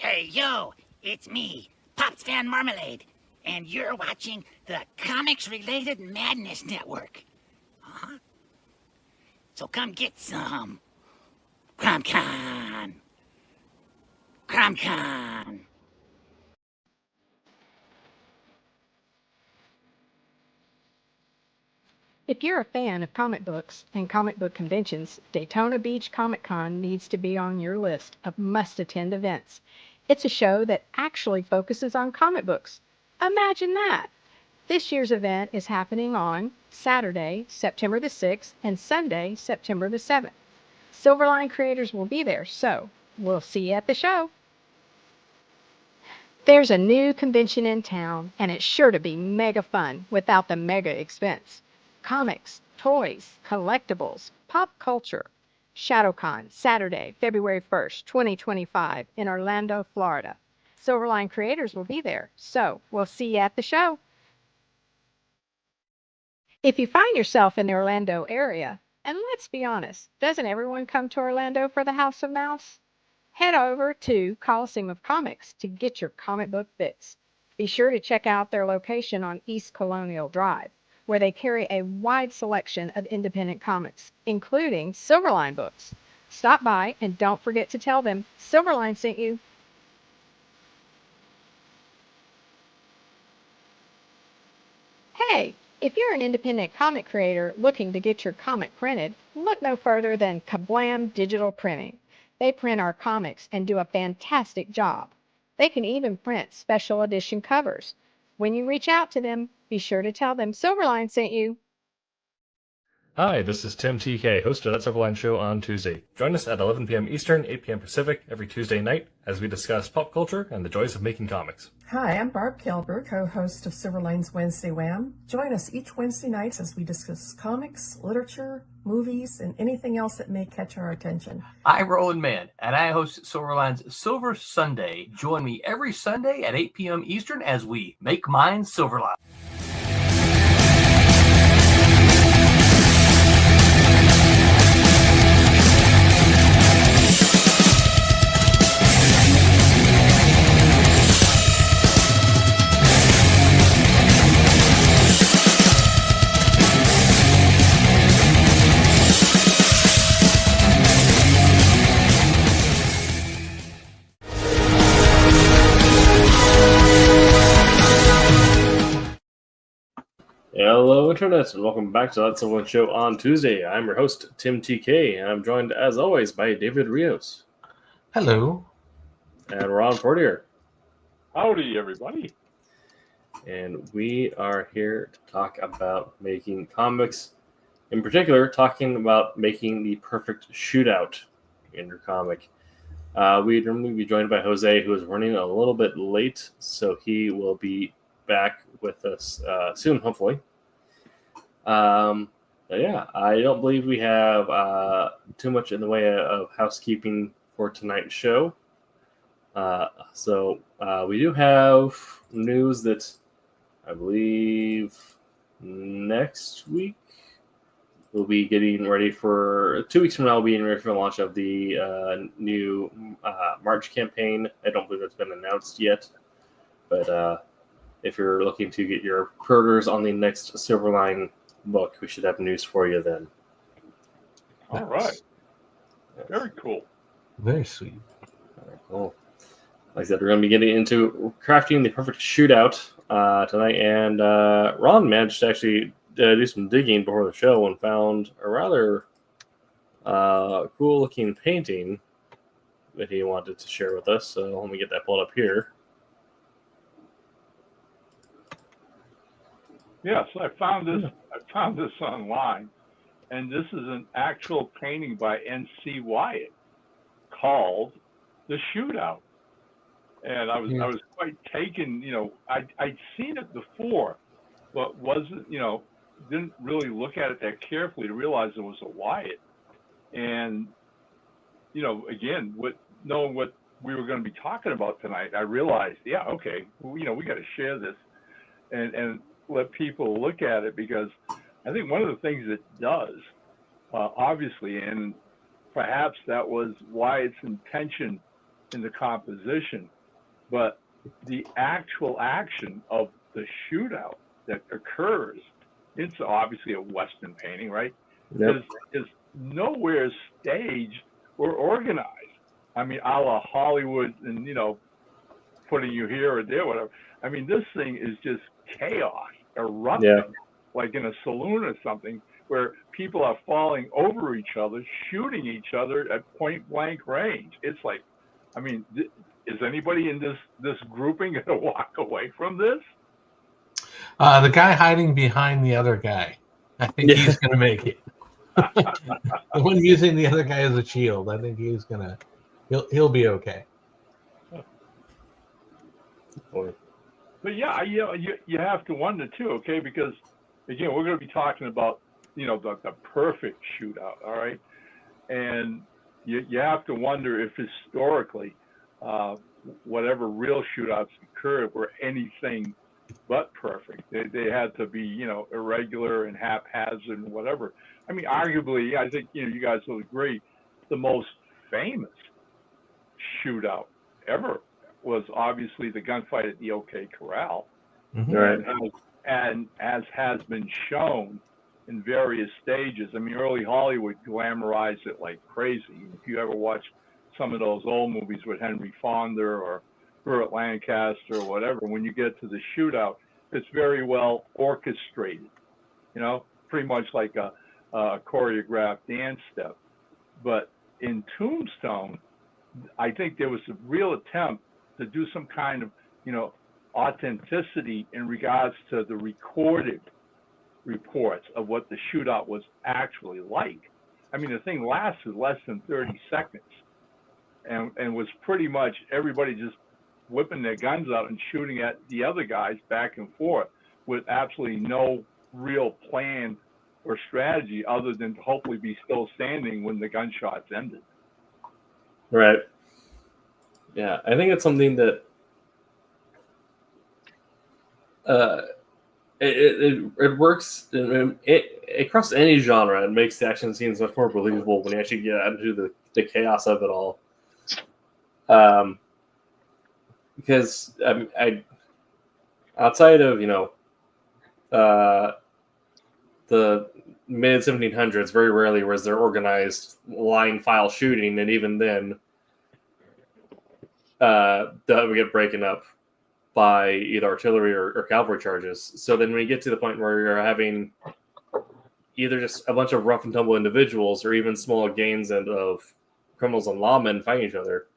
Hey, yo, it's me, Pops Fan Marmalade, and you're watching the Comics-Related Madness Network. Uh-huh. So come get some. CromCon. CromCon. If you're a fan of comic books and comic book conventions, Daytona Beach Comic Con needs to be on your list of must attend events. It's a show that actually focuses on comic books. Imagine that! This year's event is happening on Saturday, September the 6th, and Sunday, September the 7th. Silverline creators will be there, so we'll see you at the show. There's a new convention in town, and it's sure to be mega fun without the mega expense. Comics, toys, collectibles, pop culture. ShadowCon, Saturday, February 1st, 2025, in Orlando, Florida. Silverline creators will be there, so we'll see you at the show. If you find yourself in the Orlando area, and let's be honest, doesn't everyone come to Orlando for the House of Mouse? Head over to Coliseum of Comics to get your comic book fix. Be sure to check out their location on East Colonial Drive, where they carry a wide selection of independent comics, including Silverline books. Stop by and don't forget to tell them Silverline sent you. Hey, if you're an independent comic creator looking to get your comic printed, look no further than Kablam Digital Printing. They print our comics and do a fantastic job. They can even print special edition covers. When you reach out to them, be sure to tell them Silverline sent you. Hi, this is Tim TK, host of That Silverline Show on Tuesday. Join us at 11 p.m. Eastern, 8 p.m. Pacific every Tuesday night as we discuss pop culture and the joys of making comics. Hi, I'm Barb Gilbert, co-host of Silverline's Wednesday Wham. Join us each Wednesday night as we discuss comics, literature, movies, and anything else that may catch our attention. I'm Roland Mann, and I host Silverline's Silver Sunday. Join me every Sunday at 8 p.m. Eastern as we make mine Silverline. Hello, Internet, and welcome back to That Silverline Show on Tuesday. I'm your host, Tim TK, and I'm joined, as always, by David Rios. Hello. And Ron Fortier. Howdy, everybody. And we are here to talk about making comics. In particular, talking about making the perfect shootout in your comic. We'd normally be joined by Jose, who is running a little bit late, so he will be back with us soon, hopefully. But yeah, I don't believe we have too much in the way of housekeeping for tonight's show. So we do have news that I believe next week we'll be getting ready for 2 weeks from now. We'll be getting ready for the launch of the new March campaign. I don't believe it's been announced yet, but if you're looking to get your pre-orders on the next Silverline book, we should have news for you then. All right. Very cool. Very sweet. Very cool. Like I said, we're going to be getting into crafting the perfect shootout tonight, and Ron managed to actually do some digging before the show and found a rather cool-looking painting that he wanted to share with us. So let me get that pulled up here. Yes, I found this online, and this is an actual painting by N.C. Wyatt called "The Shootout," and I was quite taken. I'd seen it before, but didn't really look at it that carefully to realize it was a Wyatt. And again, knowing what we were going to be talking about tonight, I realized, we got to share this and let people look at it, because I think one of the things it does, obviously, and perhaps that was Wyatt's intention in the composition, but the actual action of the shootout that occurs, it's obviously a Western painting, right? Yep. Is nowhere staged or organized. I mean, a la Hollywood and, putting you here or there, whatever. I mean, this thing is just chaos erupting, Yeah. like in a saloon or something, where people are falling over each other, shooting each other at point blank range. It's like, I mean, is anybody in this grouping going to walk away from this? The guy hiding behind the other guy. I think Yeah. he's going to make it. The one using the other guy as a shield. I think he'll be okay. But yeah, you have to wonder too, okay? Because again, we're going to be talking about the perfect shootout, all right? And you have to wonder if historically, whatever real shootouts occurred were anything but perfect. They had to be irregular and haphazard and whatever. I mean, arguably, I think you guys will agree, the most famous shootout ever was obviously the gunfight at the OK Corral. Mhm. Right. And as has been shown in various stages, I mean, early Hollywood glamorized it like crazy. If you ever watch some of those old movies with Henry Fonda or Burt Lancaster or whatever, when you get to the shootout, it's very well orchestrated, pretty much like a choreographed dance step. But in Tombstone, I think there was a real attempt to do some kind of, authenticity in regards to the recorded reports of what the shootout was actually like. I mean, the thing lasted less than 30 seconds and was pretty much everybody just whipping their guns out and shooting at the other guys back and forth with absolutely no real plan or strategy other than to hopefully be still standing when the gunshots ended. Right. Yeah, I think it's something that it works across any genre. It makes the action scenes much more believable when you actually get into the chaos of it all. Because I outside of the mid 1700s, very rarely was there organized line file shooting, and even then, that would get broken up by either artillery or cavalry charges. So then when you get to the point where you're having either just a bunch of rough and tumble individuals or even small gangs of criminals and lawmen fighting each other,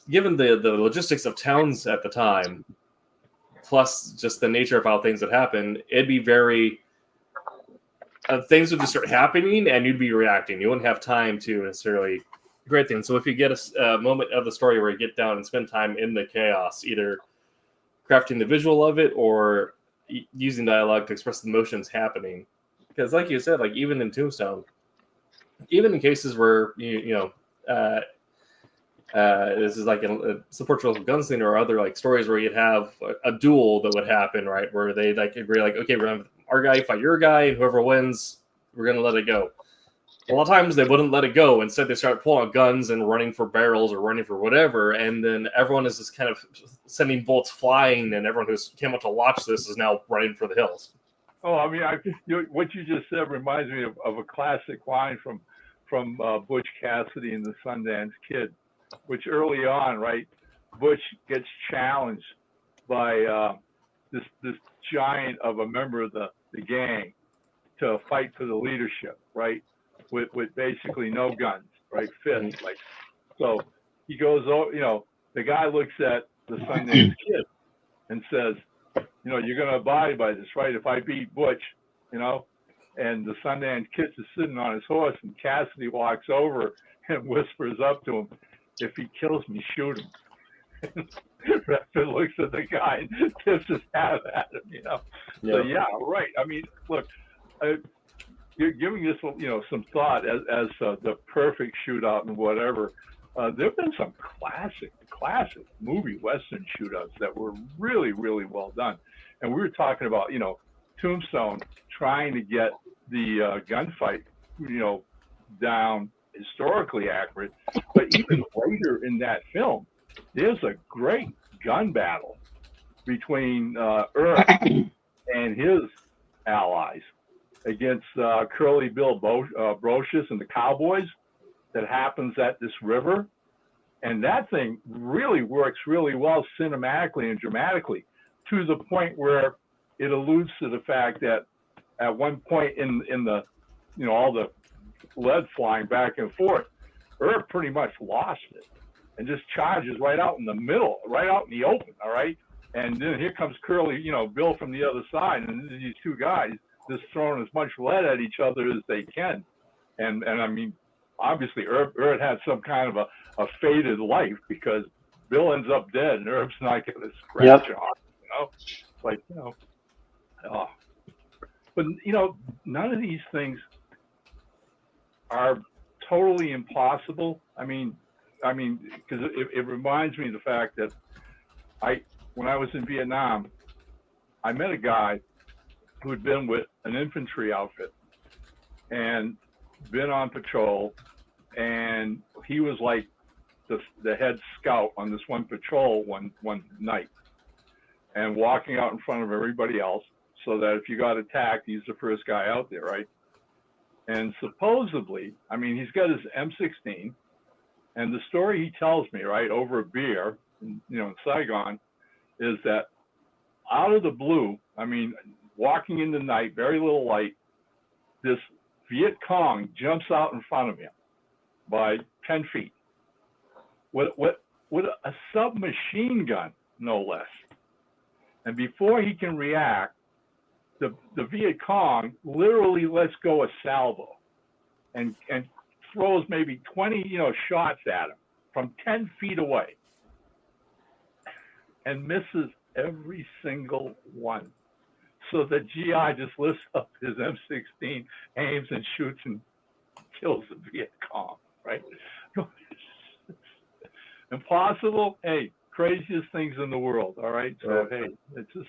given the logistics of towns at the time, plus just the nature of how things would happen, it'd be very... things would just start happening and you'd be reacting. You wouldn't have time to necessarily... Great thing. So if you get a moment of the story where you get down and spend time in the chaos, either crafting the visual of it or using dialogue to express the emotions happening, because like you said, like even in Tombstone, even in cases where this is like a Portugal gunslinger or other like stories where you'd have a duel that would happen, right, where they like agree like, okay, we're gonna have our guy fight your guy, and whoever wins, we're gonna let it go. A lot of times they wouldn't let it go. Instead, they start pulling out guns and running for barrels or running for whatever. And then everyone is just kind of sending bolts flying, and everyone who's came out to watch this is now running for the hills. Oh, I mean, what you just said reminds me of a classic line from Butch Cassidy and the Sundance Kid, which early on, right, Butch gets challenged by this giant of a member of the gang to fight for the leadership, right? With basically no guns, right? Fists, like. So he goes, the guy looks at the Sundance Kid and says, you're going to abide by this, right? If I beat Butch, and the Sundance Kid is sitting on his horse, and Cassidy walks over and whispers up to him, if he kills me, shoot him. Raptor looks at the guy and tips his hat at him, Yeah. So yeah, right. I mean, look, you're giving this, some thought as the perfect shootout and whatever. There have been some classic movie Western shootouts that were really, really well done. And we were talking about, Tombstone trying to get the gunfight, down historically accurate. But even later in that film, there's a great gun battle between Earth and his allies against Curly Bill Brocious and the Cowboys that happens at this river. And that thing really works really well cinematically and dramatically, to the point where it alludes to the fact that at one point in the, all the lead flying back and forth, Earth pretty much lost it and just charges right out in the middle, right out in the open, all right? And then here comes Curly, Bill from the other side, and these two guys just throwing as much lead at each other as they can. And I mean, obviously Earth had some kind of a fated life, because Bill ends up dead and Earth's not going to scratch on, like, oh. But, none of these things are totally impossible. I mean, because it reminds me of the fact that when I was in Vietnam, I met a guy who had been with an infantry outfit and been on patrol, and he was like the head scout on this one patrol one night, and walking out in front of everybody else, so that if you got attacked, he's the first guy out there, right? And supposedly, I mean, he's got his M16, and the story he tells me, right, over a beer, in Saigon, is that out of the blue, I mean, walking in the night, very little light, this Viet Cong jumps out in front of him by 10 feet with a submachine gun, no less. And before he can react, the Viet Cong literally lets go a salvo and throws maybe 20, shots at him from 10 feet away, and misses every single one. So the GI just lifts up his M16, aims and shoots and kills the Viet Cong, right? Impossible? Hey, craziest things in the world, all right? So, hey, it's just,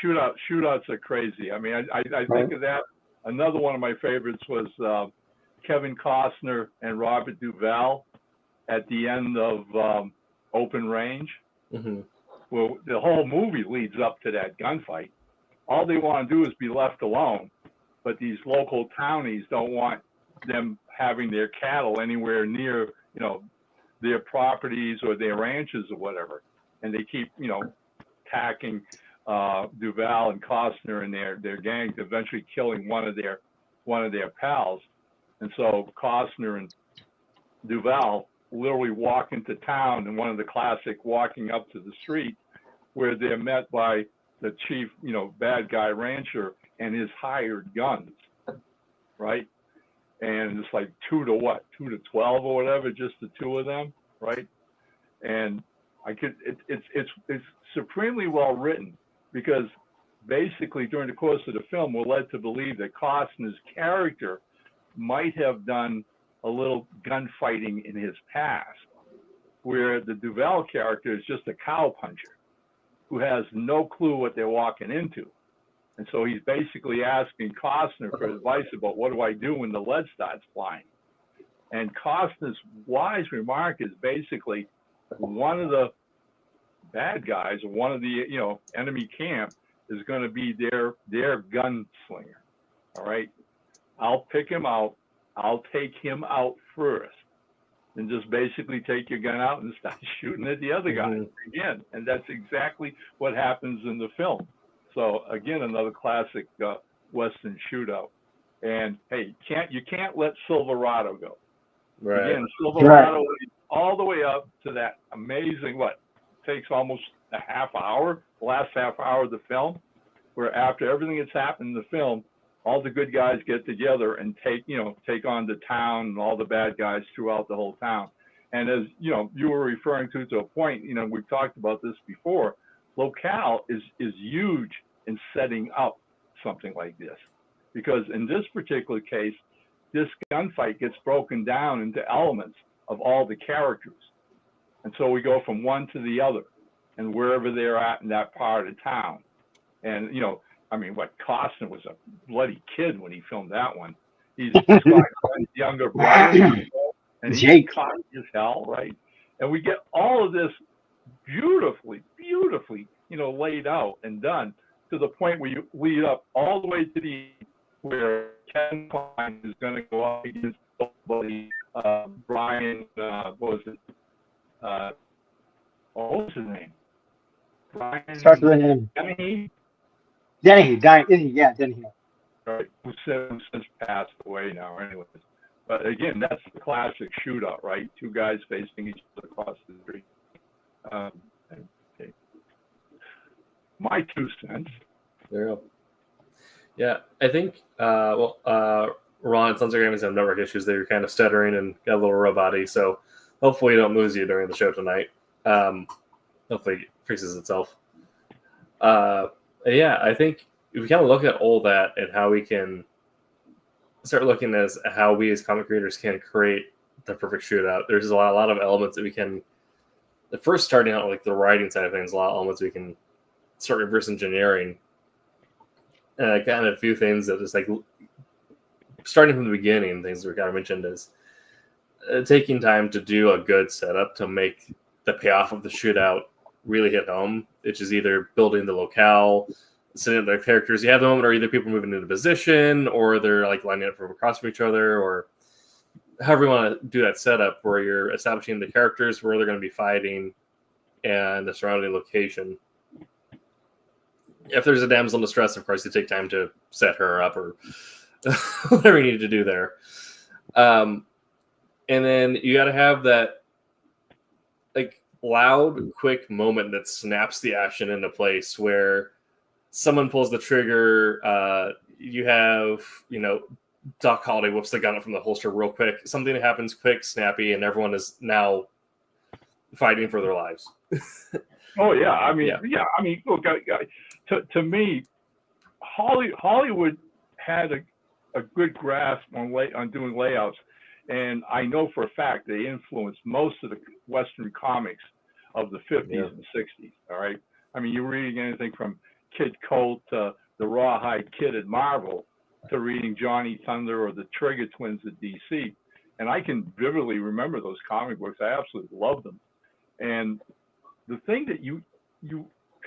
shootouts are crazy. I mean, I think of that. Another one of my favorites was Kevin Costner and Robert Duvall at the end of Open Range. Mm-hmm. Well, the whole movie leads up to that gunfight. All they want to do is be left alone, but these local townies don't want them having their cattle anywhere near, their properties or their ranches or whatever, and they keep, attacking Duvall and Costner and their gangs, eventually killing one of their pals. And so Costner and Duvall literally walk into town, in one of the classic walking up to the street, where they're met by the chief, bad guy rancher and his hired guns, right? And it's like 2 to 12 or whatever, just the two of them, right? And it's supremely well written, because basically during the course of the film, we're led to believe that Costner's character might have done a little gunfighting in his past, where the Duvall character is just a cowpuncher who has no clue what they're walking into. And so he's basically asking Costner for advice about, what do I do when the lead starts flying? And Costner's wise remark is basically, one of the bad guys, or one of the enemy camp, is going to be their gunslinger. All right, I'll pick him out. I'll take him out first, and just basically take your gun out and start shooting at the other guy again. And that's exactly what happens in the film. So again, another classic Western shootout. And hey, you can't let Silverado go. Right. Again, Silverado all the way up to that amazing, takes almost a half hour, the last half hour of the film, where after everything that's happened in the film, all the good guys get together and take on the town and all the bad guys throughout the whole town. And as you were referring to a point, we've talked about this before, locale is huge in setting up something like this, because in this particular case, this gunfight gets broken down into elements of all the characters. And so we go from one to the other, and wherever they're at in that part of town. And, Costner was a bloody kid when he filmed that one. He's described by his younger brother, and he's Jake. cocky as hell, right? And we get all of this beautifully, laid out and done to the point where you lead up all the way to the where Kevin Kline is going to go up against somebody, Brian, what was it? What was his name? Brian Starts with an M. Dennehy, Dennehy. Dennehy. right? Who since passed away now, anyways. But again, that's the classic shootout, right? Two guys facing each other across the street. Okay. My 2 cents. There you go. Yeah, I think, Ron, it sounds like you're having some network issues there. You're kind of stuttering and got a little robot-y, so hopefully we don't lose you during the show tonight. Hopefully it fixes itself. Yeah, I think if we kind of look at all that and how we can start looking as how we as comic creators can create the perfect shootout, there's a lot of elements that we can, the first starting out like the writing side of things, a lot of elements we can start reverse engineering. Kind of a few things that just like starting from the beginning, things that we kind of mentioned is taking time to do a good setup to make the payoff of the shootout really hit home, which is either building the locale, setting up their characters. You have the moment where either people moving into position or they're like lining up from across from each other, or however you want to do that setup where you're establishing the characters, where they're going to be fighting, and the surrounding location. If there's a damsel in distress, of course, you take time to set her up or whatever you need to do there. And then you got to have that like loud, quick moment that snaps the action into place where someone pulls the trigger. You have, Doc Holliday whips the gun up from the holster real quick. Something happens quick, snappy, and everyone is now fighting for their lives. Oh yeah, I mean, look, to me, Hollywood had a good grasp on doing layouts, and I know for a fact they influenced most of the Western comics of the 50s and 60s. All right, I mean, you're reading anything from Kid Colt to the Rawhide Kid at Marvel to reading Johnny Thunder or the Trigger Twins at DC, and I can vividly remember those comic books. I absolutely loved them, and the thing that you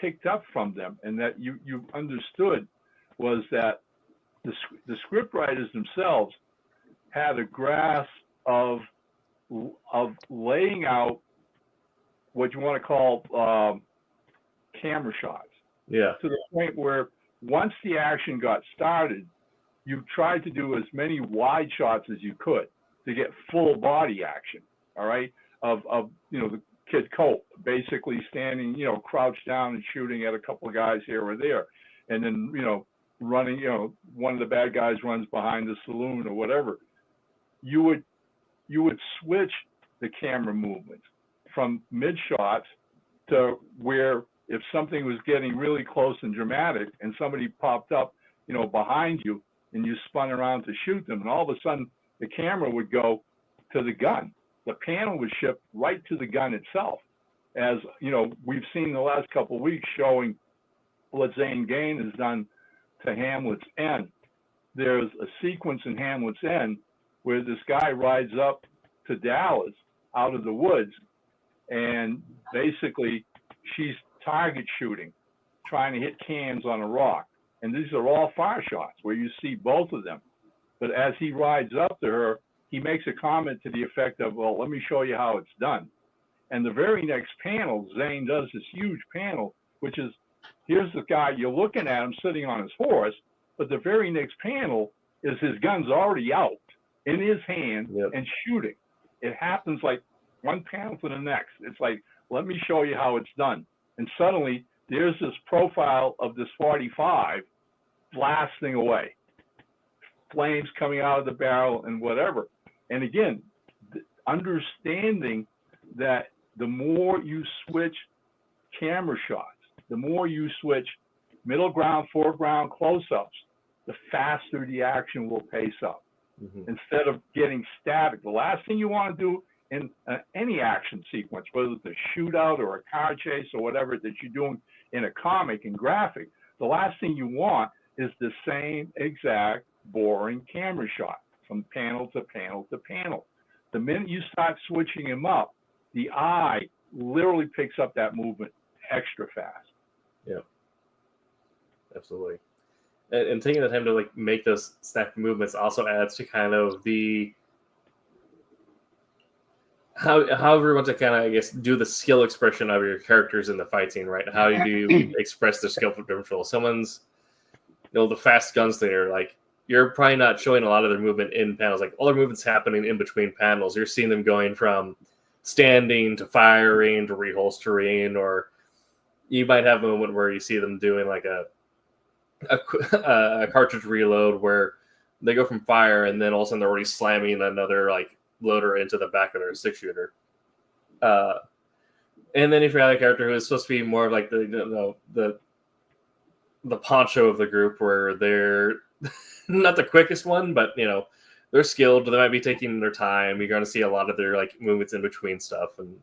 picked up from them and that you understood was that the script writers themselves had a grasp of laying out what you want to call camera shots. Yeah. To the point where once the action got started, you tried to do as many wide shots as you could to get full body action. All right, of the Kid Colt basically standing, crouched down and shooting at a couple of guys here or there, and then running, one of the bad guys runs behind the saloon or whatever. You would switch the camera movement from mid shots to where if something was getting really close and dramatic and somebody popped up, behind you and you spun around to shoot them, and all of a sudden the camera would go to the gun. The panel was shipped right to the gun itself. As we've seen the last couple of weeks showing what Zane Gain has done to Hamlet's End. There's a sequence in Hamlet's End where this guy rides up to Dallas out of the woods, and basically she's target shooting, trying to hit cans on a rock. And these are all fire shots where you see both of them. But as he rides up to her, he makes a comment to the effect of, well, let me show you how it's done. And the very next panel, Zane does this huge panel, which is, here's the guy, you're looking at him sitting on his horse, but the very next panel is his gun's already out in his hand and shooting. It happens like one panel to the next. It's like, let me show you how it's done. And suddenly there's this profile of this 45 blasting away, flames coming out of the barrel and whatever. And again, understanding that the more you switch camera shots, the more you switch middle ground, foreground, close-ups, the faster the action will pace up. Instead of getting static. The last thing you want to do in any action sequence, whether it's a shootout or a car chase or whatever that you're doing in a comic and graphic, the last thing you want is the same exact boring camera shot. from panel to panel to panel. The minute you start switching them up, the eye literally picks up that movement extra fast. Yeah, absolutely. And taking the time to like make those snap movements also adds to kind of the however you want to kind of, I guess, do the skill expression of your characters in the fight scene, right? How do you express their skill potential? Someone's, the fast gunslinger, like, you're probably not showing a lot of their movement in panels. Like, all their movement's happening in between panels. You're seeing them going from standing to firing to reholstering, or you might have a moment where you see them doing like a cartridge reload where they go from fire and then all of a sudden they're already slamming another like loader into the back of their 6-shooter. And then if you have a character who is supposed to be more of like the poncho of the group, where they're not the quickest one, but they're skilled. They might be taking their time. You're going to see a lot of their like movements in between stuff and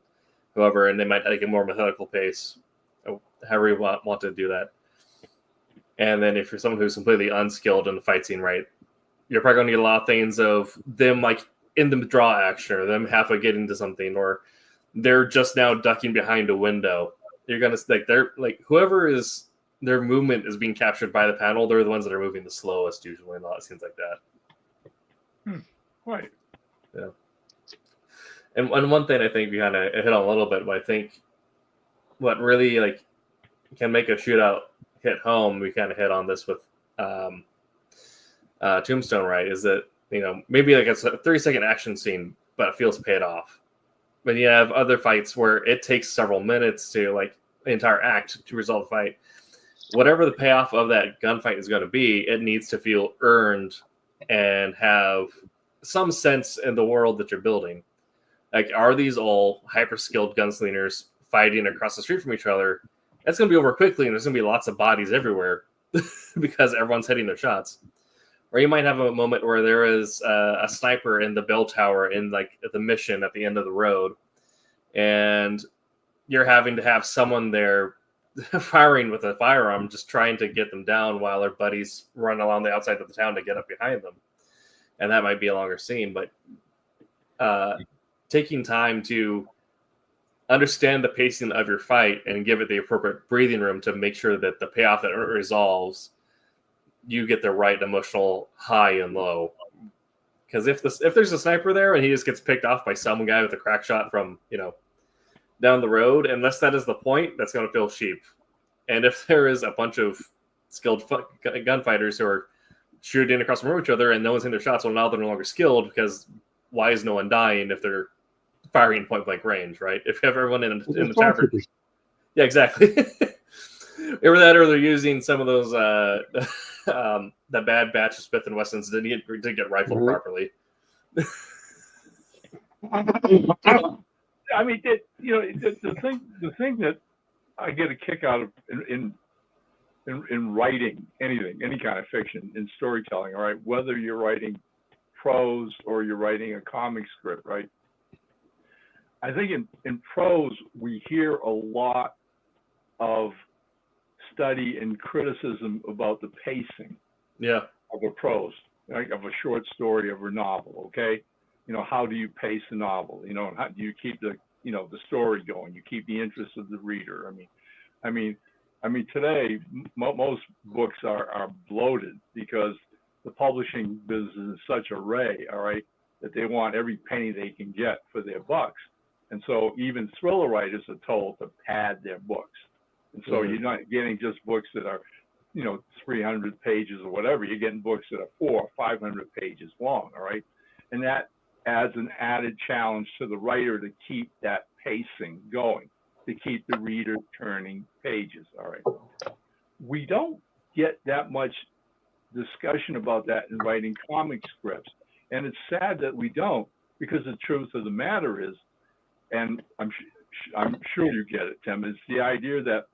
whoever, and they might take a more methodical pace, however you want to do that. And then if you're someone who's completely unskilled in the fight scene, right, you're probably going to get a lot of things of them like in the draw action, or them halfway getting to something, or they're just now ducking behind a window. You're going to like, they're like, whoever is their movement is being captured by the panel, they're the ones that are moving the slowest usually, and a lot of scenes like that. Right. Yeah. And one thing I think we kind of hit on a little bit, but I think what really like can make a shootout hit home, we kind of hit on this with Tombstone, right, is that maybe like it's a 30-second action scene, but it feels paid off. But you have other fights where it takes several minutes to like the entire act to resolve the fight. Whatever the payoff of that gunfight is going to be, it needs to feel earned and have some sense in the world that you're building. Like, are these all hyper skilled gunslingers fighting across the street from each other? That's going to be over quickly, and there's going to be lots of bodies everywhere because everyone's hitting their shots. Or you might have a moment where there is a sniper in the bell tower in like the mission at the end of the road, and you're having to have someone there firing with a firearm, just trying to get them down while their buddies run along the outside of the town to get up behind them. And that might be a longer scene, but taking time to understand the pacing of your fight and give it the appropriate breathing room to make sure that the payoff that it resolves, you get the right emotional high and low. Because if there's a sniper there and he just gets picked off by some guy with a crack shot from down the road, unless that is the point, that's going to feel cheap. And if there is a bunch of skilled gunfighters who are shooting across from each other and no one's hitting their shots, well, now they're no longer skilled, because why is no one dying if they're firing point blank range, right? If you have everyone in the tavern, yeah, exactly. Either that, or they're using some of those the bad batch of Smith and Wessons didn't get rifled properly. I mean, the thing that I get a kick out of in writing anything, any kind of fiction, in storytelling, all right, whether you're writing prose or you're writing a comic script, right? I think in prose, we hear a lot of study and criticism about the pacing of a prose, right? Of a short story, of a novel, okay? How do you pace a novel? How do you keep the story going? You keep the interest of the reader. I mean, today, most books are bloated because the publishing business is such a ray, all right, that they want every penny they can get for their bucks. And so even thriller writers are told to pad their books. And so you're not getting just books that are, 300 pages or whatever. You're getting books that are 400 or 500 pages long, all right? And that adds an added challenge to the writer to keep that pacing going, to keep the reader turning pages, all right? We don't get that much discussion about that in writing comic scripts. And it's sad that we don't, because the truth of the matter is, and I'm sure you get it, Tim, is the idea that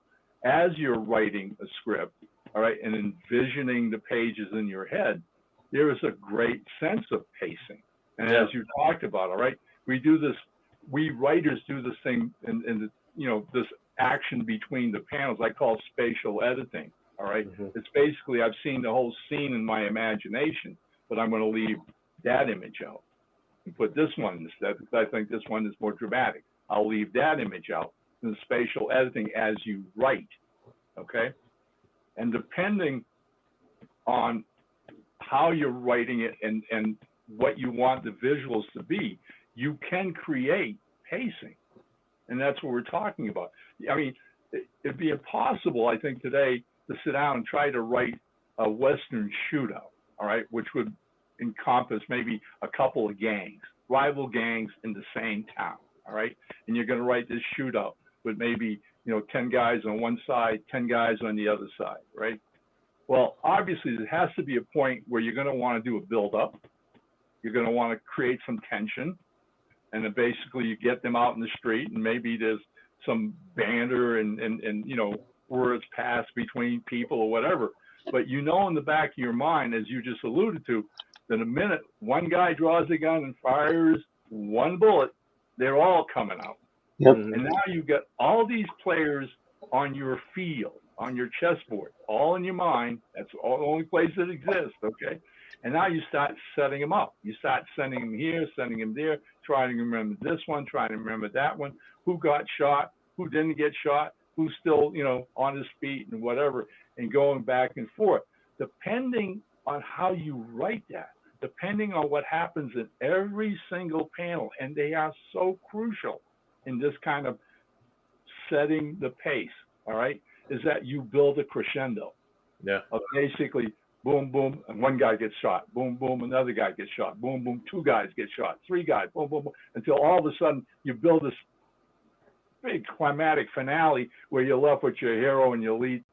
as you're writing a script, all right, and envisioning the pages in your head, there is a great sense of pacing. And as you talked about, all right, we writers do this thing in this action between the panels I call spatial editing, all right? It's basically, I've seen the whole scene in my imagination, but I'm going to leave that image out and put this one instead because I think this one is more dramatic. I'll leave that image out in the spatial editing as you write, okay? And depending on how you're writing it and what you want the visuals to be, you can create pacing. And that's what we're talking about. I mean, it'd be impossible, I think, today to sit down and try to write a Western shootout, all right, which would encompass maybe a couple of gangs, rival gangs in the same town, all right? And you're going to write this shootout with maybe, 10 guys on one side, 10 guys on the other side, right? Well, obviously, there has to be a point where you're going to want to do a build-up. You're going to want to create some tension. And then basically you get them out in the street and maybe there's some banter and words pass between people or whatever. But in the back of your mind, as you just alluded to, that the minute one guy draws a gun and fires one bullet, they're all coming out. Yep. And now you've got all these players on your field, on your chessboard, all in your mind. That's all the only place that exists, okay? And now you start setting them up. You start sending them here, sending them there, trying to remember this one, trying to remember that one, who got shot, who didn't get shot, who's still, on his feet and whatever, and going back and forth. Depending on how you write that, depending on what happens in every single panel, and they are so crucial in this kind of setting the pace, all right, is that you build a crescendo. Yeah. Of basically, boom, boom, and one guy gets shot. Boom, boom, another guy gets shot. Boom, boom, two guys get shot. Three guys, boom, boom, boom, until all of a sudden you build this big climatic finale where you're left with your hero and your lead,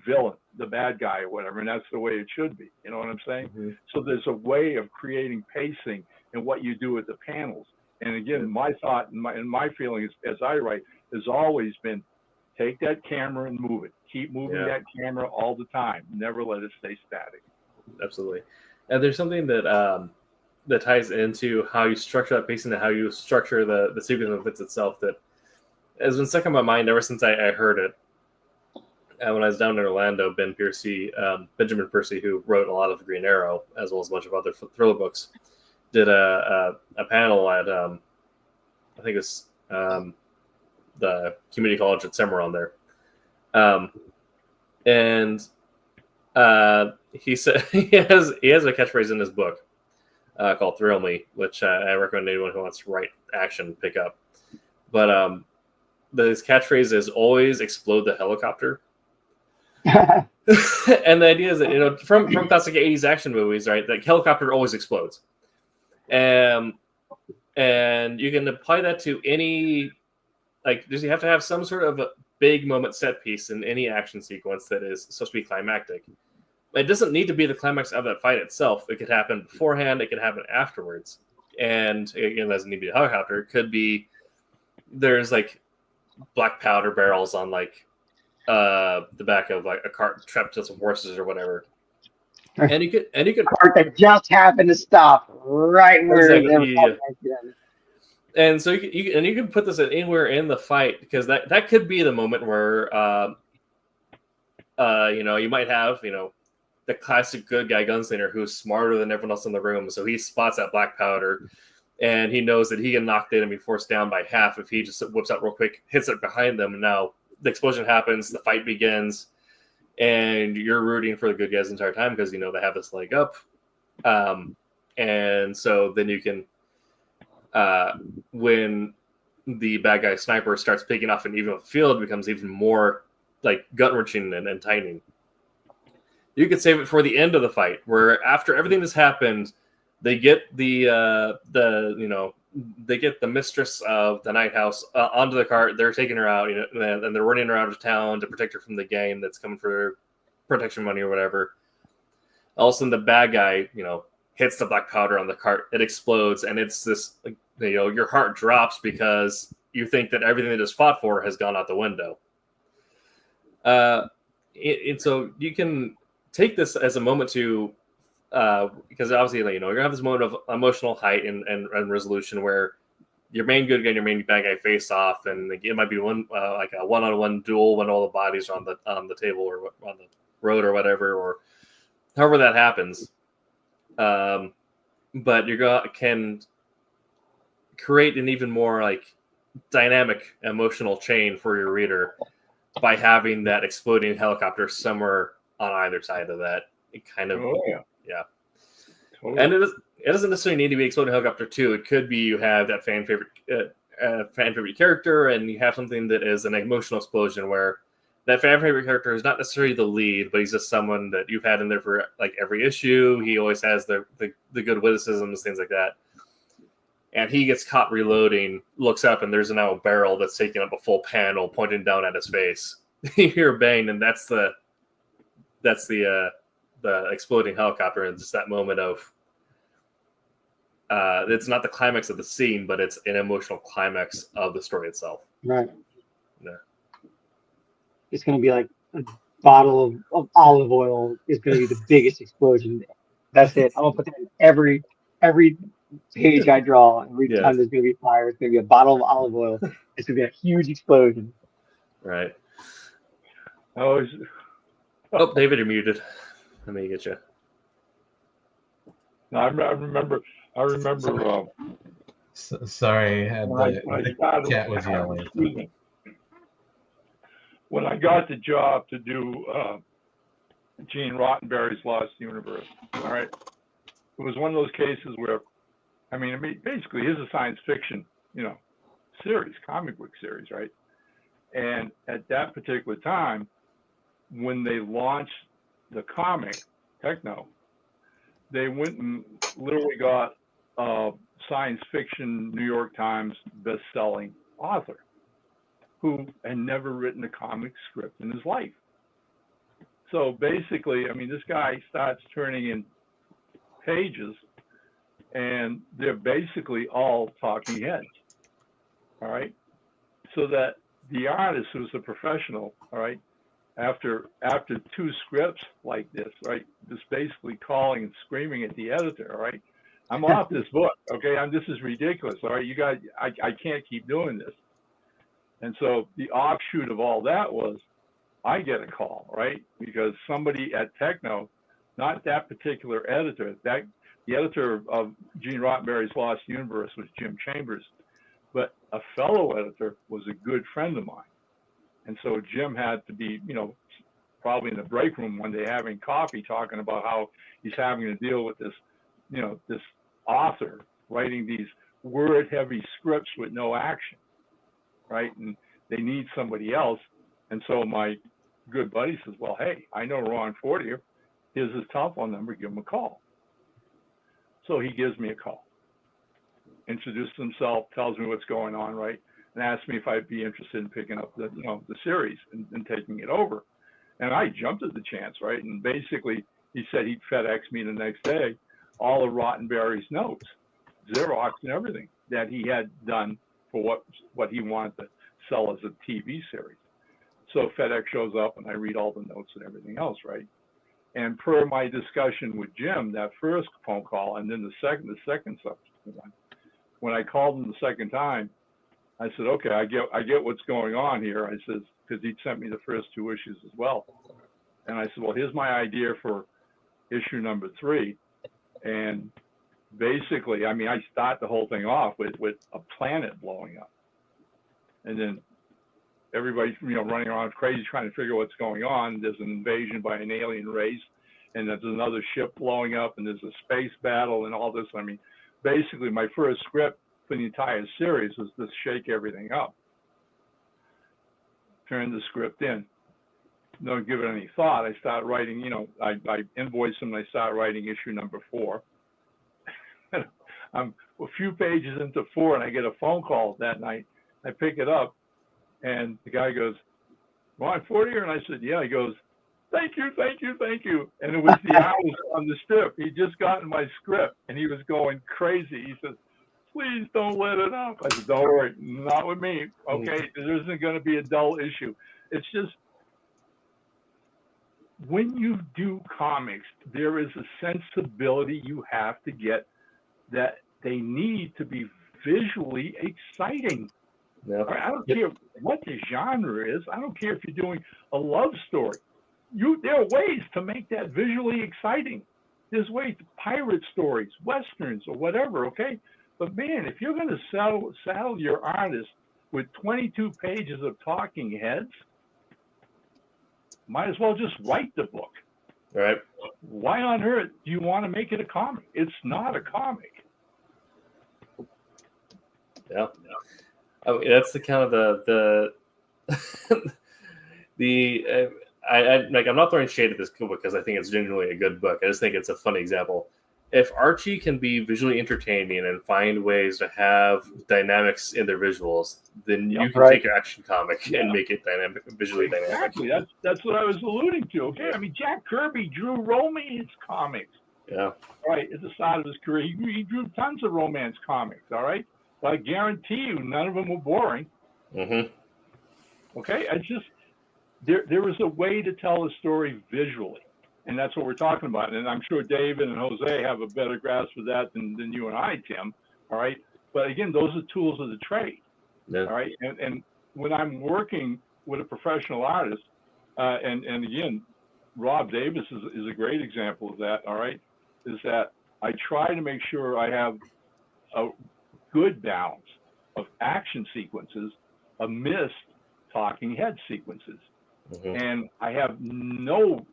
villain, the bad guy or whatever, and that's the way it should be. You know what I'm saying? Mm-hmm. So there's a way of creating pacing in what you do with the panels. And again, my thought and my feeling is, as I write, has always been, take that camera and move it. Keep moving that camera all the time. Never let it stay static. Absolutely. And there's something that that ties into how you structure that pacing and how you structure the sequence of events itself that has been stuck in my mind ever since I heard it. When I was down in Orlando, Benjamin Percy, who wrote a lot of Green Arrow, as well as a bunch of other thriller books, did a panel at, I think it was the community college at Cimarron there. And he said he has a catchphrase in his book called "Thrill Me," which I recommend anyone who wants to write action pick up. But his catchphrase is "always explode the helicopter." And the idea is that from classic 80s action movies, right, that helicopter always explodes, and you can apply that to any, does you have to have some sort of a big moment set piece in any action sequence that is supposed to be climactic. It doesn't need to be the climax of that fight itself. It could happen beforehand. It could happen afterwards. And again, it doesn't need to be a helicopter. It could be there's black powder barrels on the back of a cart trapped to some horses or whatever. And you could cart that just happened to stop right where exactly, And so you can put this anywhere in the fight, because that could be the moment where you might have the classic good guy gunslinger who's smarter than everyone else in the room, so he spots that black powder and he knows that he can knock the enemy force down by half if he just whips out real quick, hits it behind them, and now the explosion happens, the fight begins, and you're rooting for the good guys the entire time because they have this leg up, and so then you can. When the bad guy sniper starts picking off and even the field becomes even more gut-wrenching and tightening. You could save it for the end of the fight, where after everything has happened, they get the mistress of the night house onto the cart. They're taking her out, and they're running her out of town to protect her from the gang that's coming for protection money or whatever. All of a sudden, the bad guy, hits the black powder on the cart. It explodes, and it's this, your heart drops because you think that everything they just fought for has gone out the window. And so you can take this as a moment to, because obviously, you're gonna have this moment of emotional height and resolution where your main good guy and your main bad guy face off, and it might be a one-on-one duel when all the bodies are on the table or on the road or whatever, or however that happens. but can create an even more like dynamic emotional chain for your reader by having that exploding helicopter somewhere on either side of that. It kind of, yeah. Totally. And it doesn't necessarily need to be exploding helicopter too. It could be you have that fan favorite character, and you have something that is an emotional explosion where that fan favorite character is not necessarily the lead, but he's just someone that you've had in there for like every issue. He always has the good witticisms, things like that. And he gets caught reloading, looks up, and there's now a barrel that's taking up a full panel, pointing down at his face. You hear a bang, and that's the exploding helicopter, and just that moment of it's not the climax of the scene, but it's an emotional climax of the story itself. Right. Yeah. It's going to be like a bottle of olive oil is going to be the biggest explosion. That's it. I'm going to put that in every page I draw. Every time there's going to be fire, it's going to be a bottle of olive oil. It's going to be a huge explosion. Right. Oh, David, you're muted. Let me get you. No, I remember. Sorry, the cat was yelling. When I got the job to do Gene Roddenberry's Lost Universe, all right, it was one of those cases where, I mean, basically, here's a science fiction, series, comic book series, right? And at that particular time, when they launched the comic, Techno, they went and literally got a science fiction New York Times best-selling author who had never written a comic script in his life. So basically, I mean, this guy starts turning in pages, and they're basically all talking heads, all right? So that the artist, who's a professional, all right, after 2 scripts like this, right, just basically calling and screaming at the editor, all right, I'm off this book, okay, this is ridiculous, all right, you guys, I can't keep doing this. And so the offshoot of all that was, I get a call, right, because somebody at Techno, not that particular editor, the editor of Gene Roddenberry's Lost Universe was Jim Chambers, but a fellow editor was a good friend of mine. And so Jim had to be, probably in the break room one day having coffee, talking about how he's having to deal with this, this author writing these word-heavy scripts with no action, right? And they need somebody else. And so my good buddy says, well, hey, I know Ron Fortier. Here's his telephone number. Give him a call. So he gives me a call, introduces himself, tells me what's going on, right? And asks me if I'd be interested in picking up the series and taking it over. And I jumped at the chance, right? And basically, he said he'd FedEx me the next day all of Roddenberry's notes, Xerox and everything that he had done for what he wanted to sell as a TV series. So FedEx shows up, and I read all the notes and everything else, right? And per my discussion with Jim, that first phone call, and then the second subsequent one, when I called him the second time, I said, okay, I get what's going on here. I said, because he'd sent me the first 2 issues as well. And I said, well, here's my idea for issue number 3. And basically, I mean, I start the whole thing off with a planet blowing up. And then everybody's, running around crazy trying to figure what's going on. There's an invasion by an alien race, and there's another ship blowing up, and there's a space battle and all this. I mean, basically, my first script for the entire series was to shake everything up. Turn the script in. Don't give it any thought. I start writing, I invoice them, and I start writing issue number 4. I'm a few pages into 4, and I get a phone call that night. I pick it up, and the guy goes, Ron Fortier? And I said, yeah. He goes, thank you. And it was the artist on the strip. He just gotten my script, and he was going crazy. He says, please don't let it up. I said, don't worry, not with me. Okay, there isn't going to be a dull issue. It's just, when you do comics, there is a sensibility you have to get that they need to be visually exciting. Yep. I don't care what the genre is. I don't care if you're doing a love story. There are ways to make that visually exciting. There's ways, pirate stories, westerns, or whatever. Okay, but man, if you're going to saddle your artist with 22 pages of talking heads, might as well just write the book. Right. Why on earth do you want to make it a comic? It's not a comic. Yeah. I mean, that's the kind of the I'm not throwing shade at this book because I think it's genuinely a good book. I just think it's a funny example. If Archie can be visually entertaining and find ways to have dynamics in their visuals, then you can take your action comic and make it visually dynamic. Exactly. That's what I was alluding to. Okay. I mean, Jack Kirby drew romance comics. Yeah. Right at the start of his career, he drew tons of romance comics. All right, but I guarantee you, none of them were boring. Mm-hmm. Okay, I just there is a way to tell a story visually, and that's what we're talking about. And I'm sure David and Jose have a better grasp of that than you and I, Tim. All right, but again, those are tools of the trade. Yeah. All right, and when I'm working with a professional artist, and again, Rob Davis is a great example of that. All right, is that I try to make sure I have a good balance of action sequences amidst talking head sequences. Mm-hmm. And I have no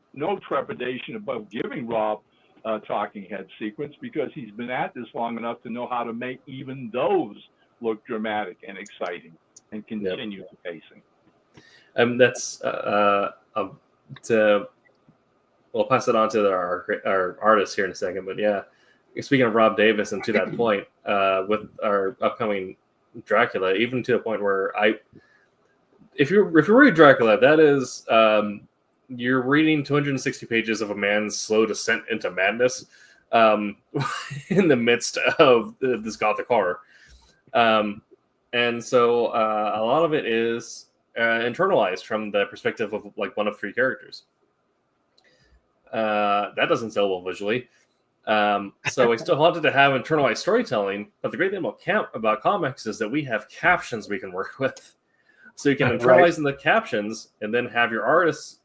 trepidation about giving Rob a talking head sequence because he's been at this long enough to know how to make even those look dramatic and exciting and continue the pacing. That's we'll pass it on to our artists here in a second. But yeah, speaking of Rob Davis, and to that point, with our upcoming Dracula, even to a point where if you read Dracula, that is you're reading 260 pages of a man's slow descent into madness in the midst of this gothic horror, and so a lot of it is internalized from the perspective of like one of three characters. That doesn't sell well visually. So I still wanted to have internalized storytelling, but the great thing about comics is that we have captions we can work with. So you can internalize in the captions and then have your artists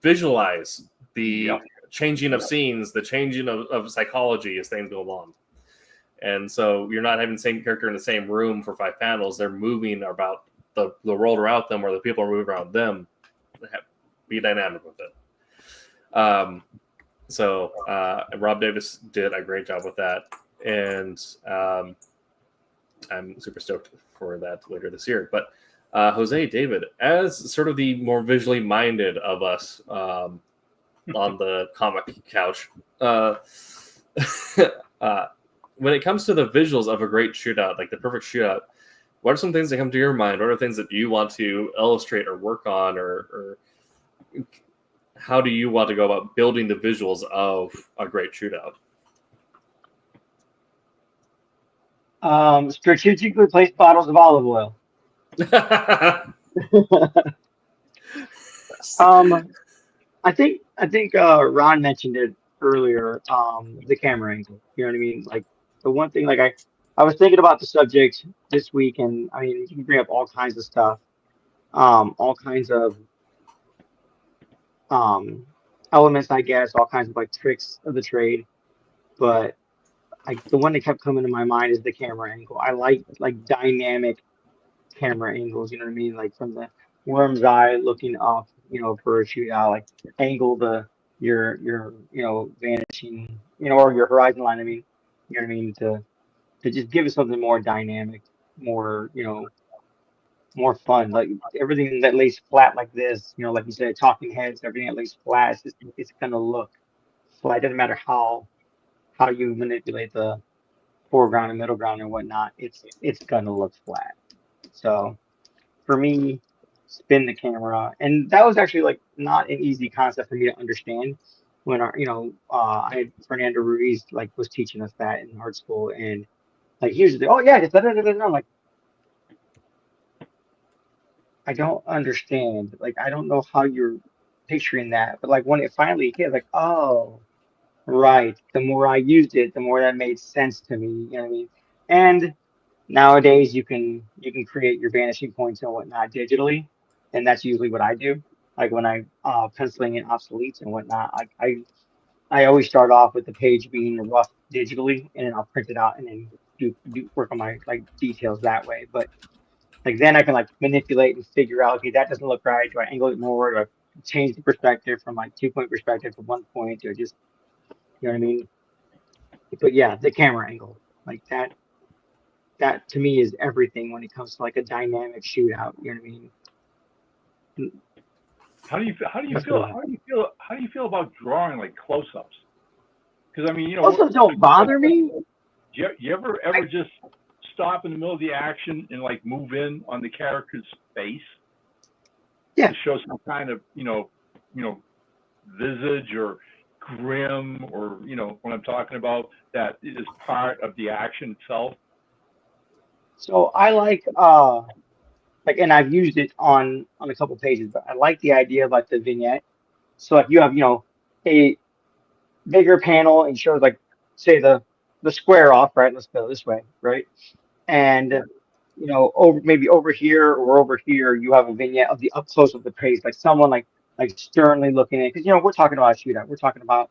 visualize the changing of scenes, the changing of psychology as things go along. And so you're not having the same character in the same room for 5 panels. They're moving about the world around them, or the people are moving around them. Be dynamic with it. So Rob Davis did a great job with that. And I'm super stoked for that later this year. But Jose, David, as sort of the more visually minded of us on the comic couch, when it comes to the visuals of a great shootout, like the perfect shootout, what are some things that come to your mind? What are things that you want to illustrate or work on, or how do you want to go about building the visuals of a great shootout? Strategically place bottles of olive oil. I think Ron mentioned it earlier. The camera angle. You know what I mean? Like the one thing, like I was thinking about the subject this week, and I mean, you can bring up all kinds of stuff, all kinds of elements, I guess, all kinds of like tricks of the trade. But the one that kept coming to my mind is the camera angle. I like dynamic camera angles, you know what I mean? Like from the worm's eye looking up, for a shootout, like angle your vanishing, or your horizon line, I mean, you know what I mean, to just give it something more dynamic, more, more fun. Like everything that lays flat like this, like you said, talking heads, everything that lays flat, it's gonna look flat. It doesn't matter how you manipulate the foreground and middle ground and whatnot, it's gonna look flat. So for me, spin the camera, and that was actually like not an easy concept for me to understand when I had Fernando Ruiz was teaching us that in art school, and he was like, oh yeah, just I'm like, I don't understand, I don't know how you're picturing that, but when it finally hit, oh right, the more I used it, the more that made sense to me, you know what I mean? And nowadays, you can create your vanishing points and whatnot digitally, and that's usually what I do. Like when I penciling in obsoletes and whatnot, I always start off with the page being rough digitally, and then I'll print it out and then do work on my like details that way. But like then I can like manipulate and figure out, okay, that doesn't look right. Do I angle it more? Do I change the perspective from like 2 point perspective to 1 point, or just, you know what I mean? But yeah, the camera angle, like that to me is everything when it comes to like a dynamic shootout. You know what I mean? How do you That's feel? what I How do you feel about drawing like close-ups? Because I mean, also don't bother me. you ever just stop in the middle of the action and like move in on the character's face? Yeah. To show some kind of visage or grim, or what I'm talking about, that is part of the action itself. So I like and I've used it on a couple pages, but I like the idea of like the vignette. So like you have, a bigger panel and shows like say the square off, right? Let's go this way, right? And over here or over here, you have a vignette of the up close of the page, like someone like sternly looking at it, because we're talking about a shootout, we're talking about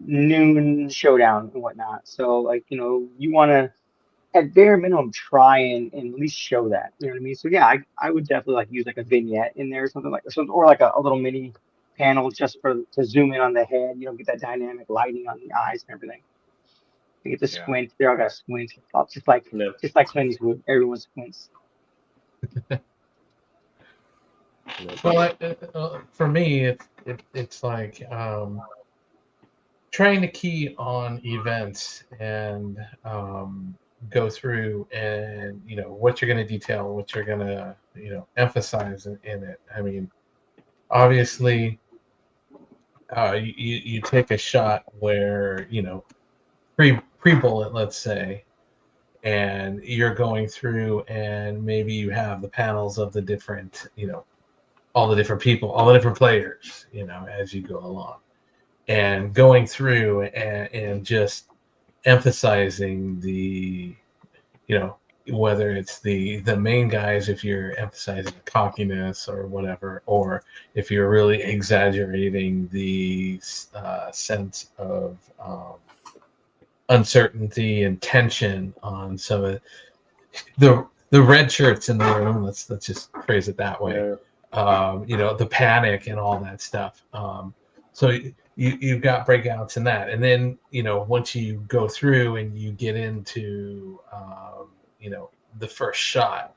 noon showdown and whatnot. So like you want to at bare minimum try and at least show that, you know what I mean? So yeah, I would definitely like use like a vignette in there, something like something, or like a little mini panel just to zoom in on the head, get that dynamic lighting on the eyes and everything. You get the squint. They all got squint. Just like Clint Eastwood, everyone squints. Well, for me, it's like trying to key on events and go through and what you're going to detail, what you're going to emphasize in it. I mean, obviously, you take a shot where pre-bullet, let's say, and you're going through and maybe you have the panels of the different all the different people, all the different players, as you go along, and going through and just emphasizing the whether it's the main guys, if you're emphasizing cockiness or whatever, or if you're really exaggerating the sense of uncertainty and tension on some of the red shirts in the room. Let's just phrase it that way. The panic and all that stuff. So you've got breakouts in that, and then once you go through and you get into the first shot,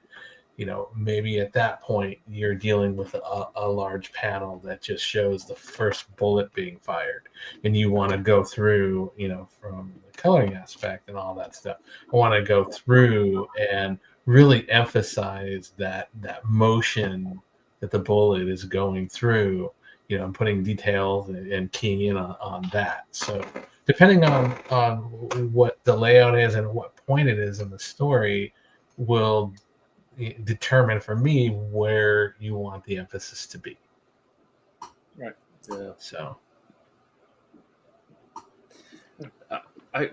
maybe at that point you're dealing with a large panel that just shows the first bullet being fired, and you want to go through from the coloring aspect and all that stuff. I want to go through and really emphasize that motion that the bullet is going through, and putting details and keying in on that. So depending on what the layout is and what point it is in the story will determine for me where you want the emphasis to be. Right. Yeah. So I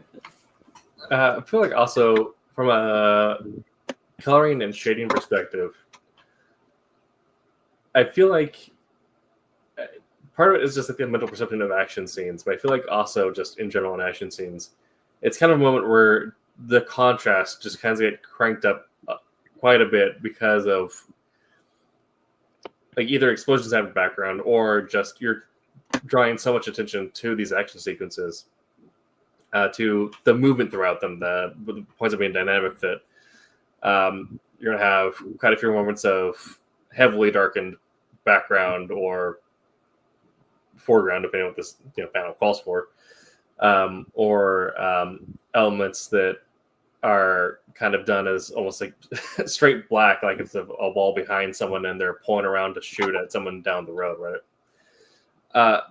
feel like also from a coloring and shading perspective, I feel like part of it is just like the mental perception of action scenes, but I feel like also just in general in action scenes, it's kind of a moment where the contrast just kind of get cranked up quite a bit because of like either explosions have a background or just you're drawing so much attention to these action sequences, to the movement throughout them, the points of being dynamic, that you're going to have quite a few moments of heavily darkened background or foreground, depending on what this panel calls for, or elements that are kind of done as almost like straight black, like it's a wall behind someone and they're pulling around to shoot at someone down the road, right?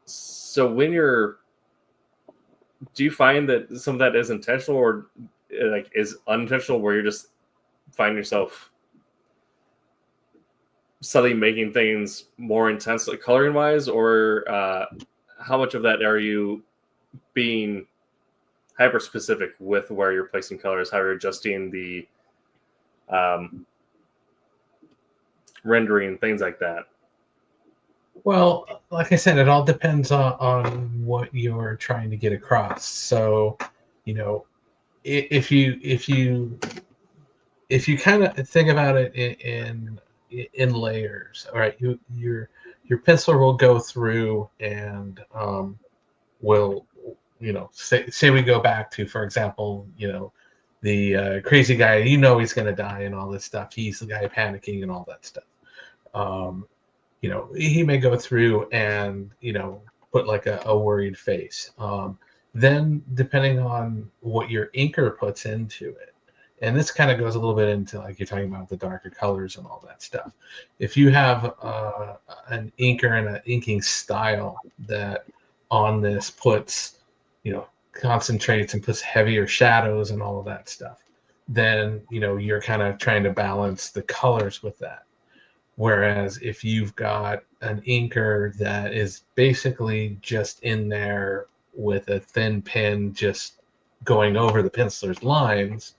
So when do you find that some of that is intentional or like is unintentional, where you're just find yourself suddenly making things more intense, like coloring wise, or how much of that are you being hyper specific with where you're placing colors, how you're adjusting the rendering, things like that? Well, like I said, it all depends on what you're trying to get across. So, you know, if you kind of think about it in layers, all right, your pencil will go through and will, say we go back to, for example, the crazy guy, he's going to die and all this stuff. He's the guy panicking and all that stuff. Um, he may go through and put like a worried face. Then depending on what your inker puts into it, and this kind of goes a little bit into, like, you're talking about the darker colors and all that stuff. If you have an inker and an inking style that on this puts, concentrates and puts heavier shadows and all of that stuff, then you're kind of trying to balance the colors with that. Whereas if you've got an inker that is basically just in there with a thin pen just going over the penciler's lines,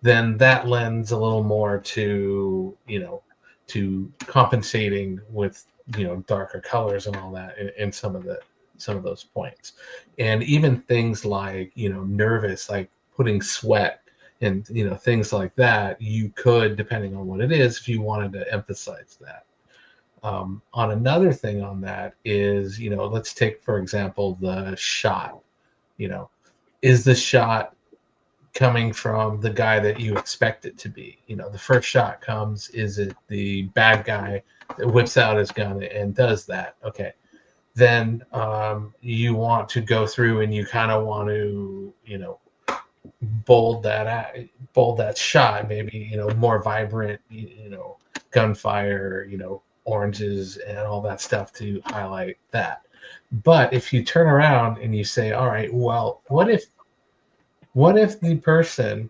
then that lends a little more to, to compensating with, darker colors and all that in some of those points. And even things like, nervous, like putting sweat and things like that, you could, depending on what it is, if you wanted to emphasize that. On another thing on that is, let's take, for example, the shot. Is the shot coming from the guy that you expect it to be? The first shot comes, is it the bad guy that whips out his gun and does that? Okay. Then you want to go through and you kind of want to, bold that shot, maybe more vibrant, gunfire, oranges and all that stuff to highlight that. But if you turn around and you say, all right, well, what if the person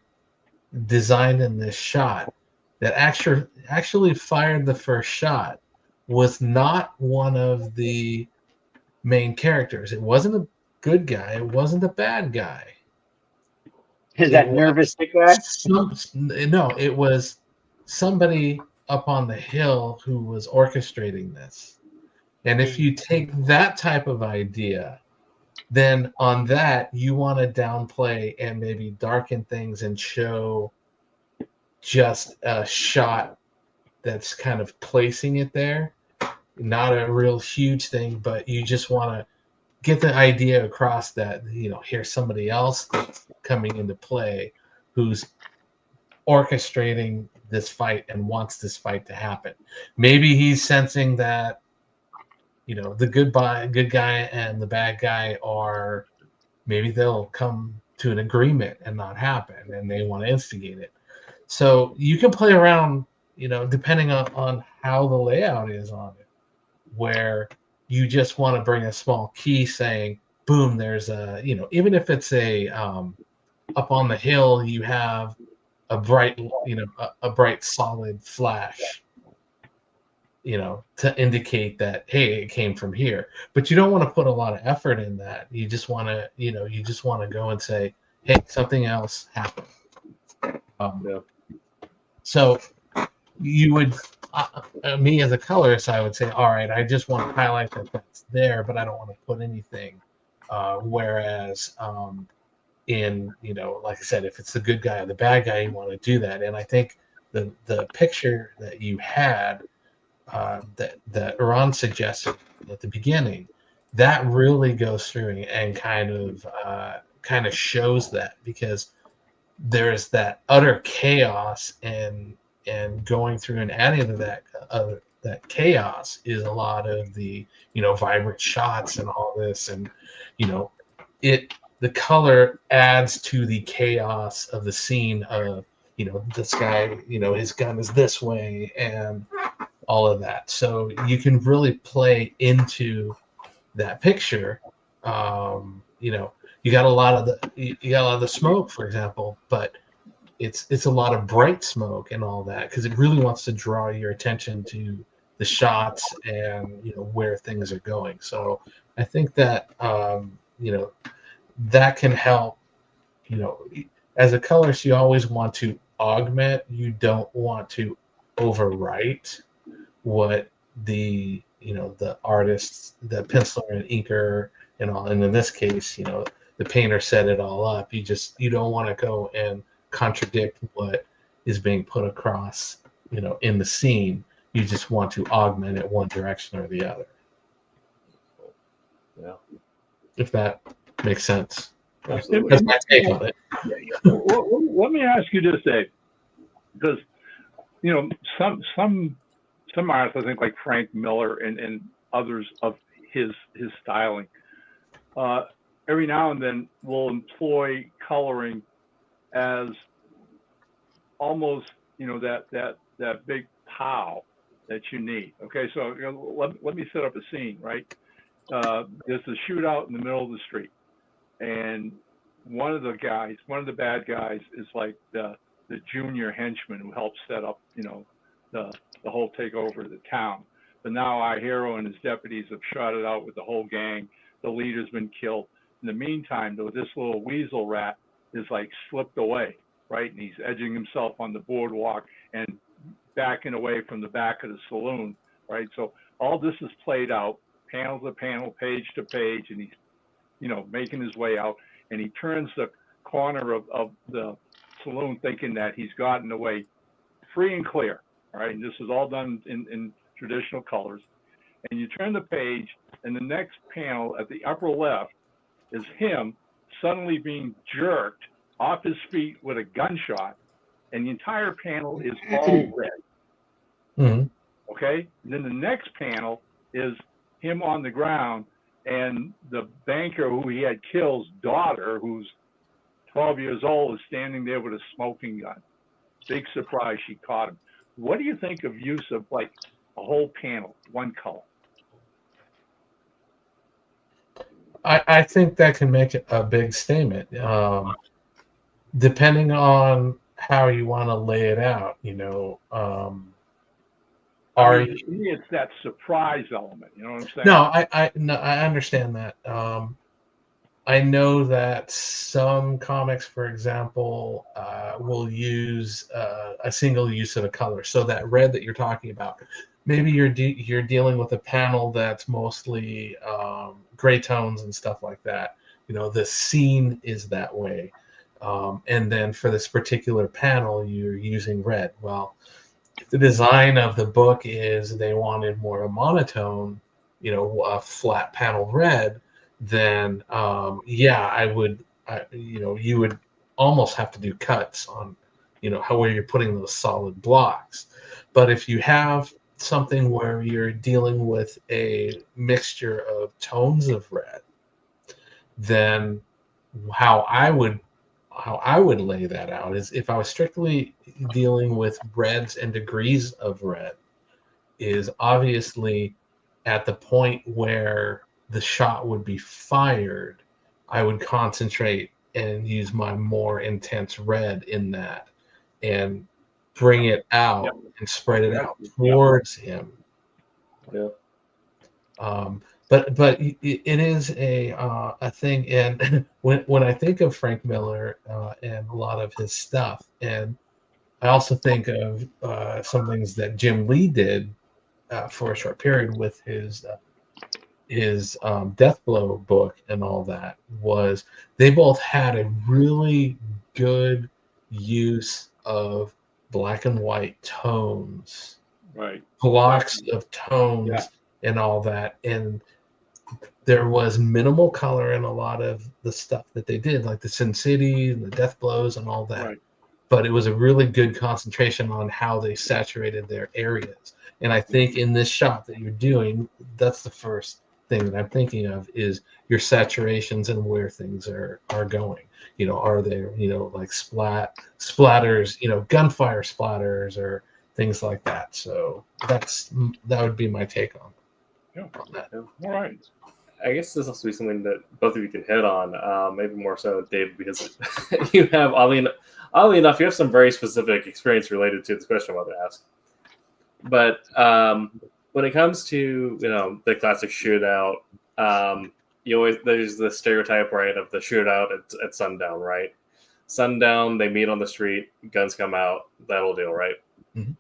designed in this shot that actually fired the first shot was not one of the main characters? It wasn't a good guy, it wasn't a bad guy. Is that nervous sick guy? No, it was somebody up on the hill who was orchestrating this. And if you take that type of idea, then on that you want to downplay and maybe darken things and show just a shot that's kind of placing it there. Not a real huge thing, but you just want to get the idea across that, here's somebody else that's coming into play who's orchestrating this fight and wants this fight to happen. Maybe he's sensing that, the good guy and the bad guy are, maybe they'll come to an agreement and not happen, and they want to instigate it. So you can play around, depending on how the layout is on it, where you just want to bring a small key saying, boom, there's a, even if it's a up on the hill, you have a bright, a bright solid flash, to indicate that, hey, it came from here. But you don't want to put a lot of effort in that. You just want to, go and say, hey, something else happened. So you would, me as a colorist, I would say, all right, I just want to highlight that that's there, but I don't want to put anything. Whereas in, like I said, if it's the good guy or the bad guy, you want to do that. And I think the picture that you had, that Ron suggested at the beginning, that really goes through and kind of shows that, because there is that utter chaos, and going through and adding to that chaos is a lot of the vibrant shots and all this, and the color adds to the chaos of the scene of this guy, his gun is this way and all of that. So you can really play into that picture. You got a lot of the smoke, for example, but it's a lot of bright smoke and all that, because it really wants to draw your attention to the shots and where things are going. So I think that that can help. As a colorist, you always want to augment. You don't want to overwrite what the the artists, the penciler and inker and all. And in this case, the painter set it all up. You don't want to go and contradict what is being put across, in the scene. You just want to augment it one direction or the other. Yeah. If that makes sense. Absolutely. That's my take on it. Let me ask you this, Dave, because some artists, I think like Frank Miller and others of his styling, every now and then will employ coloring as almost that big pow that you need. Okay, so let me set up a scene, right? There's a shootout in the middle of the street, and one of the bad guys is like the junior henchman who helped set up the whole takeover of the town. But now our hero and his deputies have shot it out with the whole gang. The leader's been killed. In the meantime, though, this little weasel rat is like slipped away, right? And he's edging himself on the boardwalk and backing away from the back of the saloon, right? So all this is played out, panel to panel, page to page, and he's, making his way out. And he turns the corner of the saloon thinking that he's gotten away free and clear, all right? And this is all done in traditional colors. And you turn the page, and the next panel at the upper left is him suddenly being jerked off his feet with a gunshot, and the entire panel is all red. Mm-hmm. Okay? And then the next panel is him on the ground, and the banker who he had killed's daughter, who's 12 years old, is standing there with a smoking gun. Big surprise, she caught him. What do you think of use of like a whole panel, one color? I think that can make a big statement, depending on how you want to lay it out. To me, it's that surprise element. You know what I'm saying? No, I understand that. I know that some comics, for example, will use a single use of a color. So that red that you're talking about, maybe you're dealing with a panel that's mostly gray tones and stuff like that. The scene is that way, and then for this particular panel, you're using red. Well, if the design of the book is they wanted more a monotone, a flat panel red, then I would, you would almost have to do cuts on, where you're putting those solid blocks. But if you have something where you're dealing with a mixture of tones of red, then how I would lay that out is if I was strictly dealing with reds and degrees of red, is obviously at the point where the shot would be fired, I would concentrate and use my more intense red in that and bring it out and spread it out towards him. Yeah. But it is a thing, and when I think of Frank Miller and a lot of his stuff, and I also think of some things that Jim Lee did for a short period with his Death Blow book and all that, was they both had a really good use of black and white tones, right? Blocks of tones and all that, and there was minimal color in a lot of the stuff that they did, like the Sin City and the Death Blows and all that. Right. But it was a really good concentration on how they saturated their areas. And I think in this shot that you're doing, that's the first thing that I'm thinking of is your saturations and where things are going. Are there, like splatters, gunfire splatters or things like that. So that would be my take on that. All right. I guess this will be something that both of you can hit on, maybe more so Dave, because you have, oddly enough, you have some very specific experience related to this question I'm about to ask. But when it comes to, the classic shootout, there's the stereotype, right, of the shootout at sundown, right? Sundown, they meet on the street, guns come out, that'll deal, right? Mm-hmm.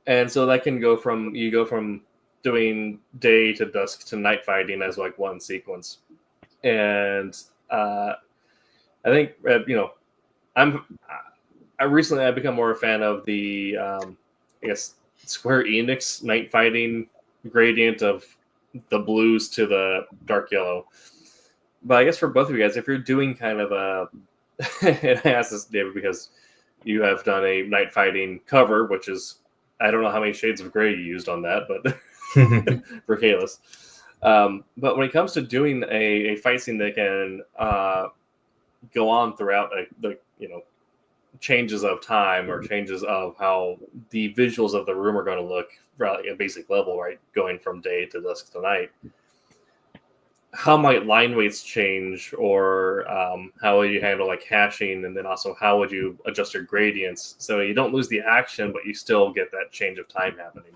And so that can go from doing day to dusk to night fighting as like one sequence. And I think I recently I've become more a fan of the I guess Square Enix night fighting gradient of the blues to the dark yellow. But I guess for both of you guys, if you're doing kind of a and I asked this, David, because you have done a night fighting cover, which is I don't know how many shades of gray you used on that, but for Kalis. But when it comes to doing a fight scene that can go on throughout the changes of time or changes of how the visuals of the room are going to look at a basic level, right? Going from day to dusk to night. How might line weights change, or how would you handle like hashing, and then also how would you adjust your gradients so you don't lose the action, but you still get that change of time happening?